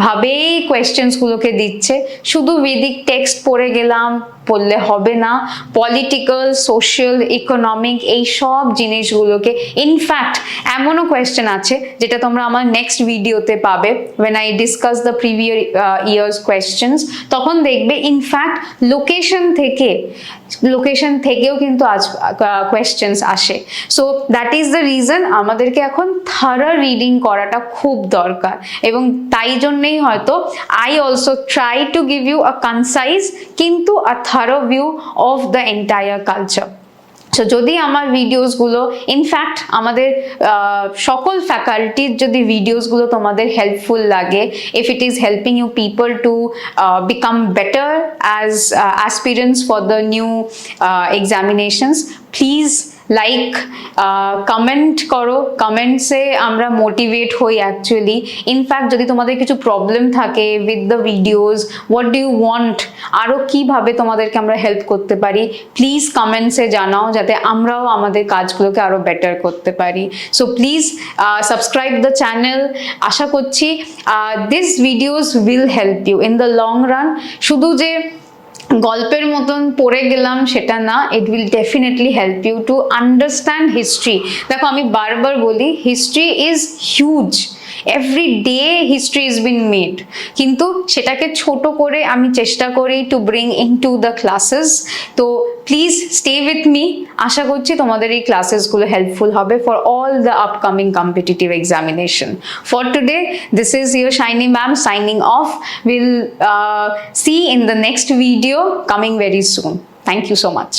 ভাবে কোয়েশ্চেন্স গুলোকে দিচ্ছে। শুধু বেদিক টেক্সট পড়ে গেলাম বললে হবে না, পলিটিক্যাল, সোশ্যাল, ইকোনমিক, এই সব জিনিসগুলোকে, ইনফ্যাক্ট এমনও কোয়েশ্চেন আছে যেটা তোমরা আমার নেক্সট ভিডিওতে পাবে, when I discuss the previous years questions, তখন দেখবে ইনফ্যাক্ট লোকেশন থেকেও কিন্তু আজ কোয়েশ্চেন্স আসে। So that is the reason আমাদেরকে এখন থারো রিডিং করাটা খুব দরকার, এবং তাই জন্যই হয়তো I also try to give you a concise কিন্তু a thorough view of the entire culture. So যদি আমার ভিডিওসগুলো, ইনফ্যাক্ট আমাদের সকল ফ্যাকাল্টির যদি ভিডিওসগুলো তোমাদের হেল্পফুল লাগে, if it is helping you people to become better as aspirants for the new examinations, please like, comment করো। কমেন্টসে আমরা মোটিভেট হই অ্যাকচুয়ালি। ইনফ্যাক্ট যদি তোমাদের কিছু প্রবলেম থাকে with the videos, what do you want, আরও কীভাবে তোমাদেরকে আমরা হেল্প করতে পারি, প্লিজ কমেন্টসে জানাও, যাতে আমরাও আমাদের কাজগুলোকে আরও বেটার করতে পারি। So please subscribe the channel. আশা করছি this videos will help you in the long run. শুধু যে গল্পের মতন পড়ে গেলাম সেটা না, it will definitely help you to understand history. দেখো আমি বারবার বলি, history is huge, every day history is been made, কিন্তু সেটাকে ছোট করে আমি চেষ্টা করি to bring in to the classes. তো প্লিজ স্টে উইথ মি। আশা করছি তোমাদের এই ক্লাসেসগুলো হেল্পফুল হবে for all the upcoming competitive examination. For today, this is your shiny ma'am signing off. We'll see in the next video coming very soon. Thank you so much.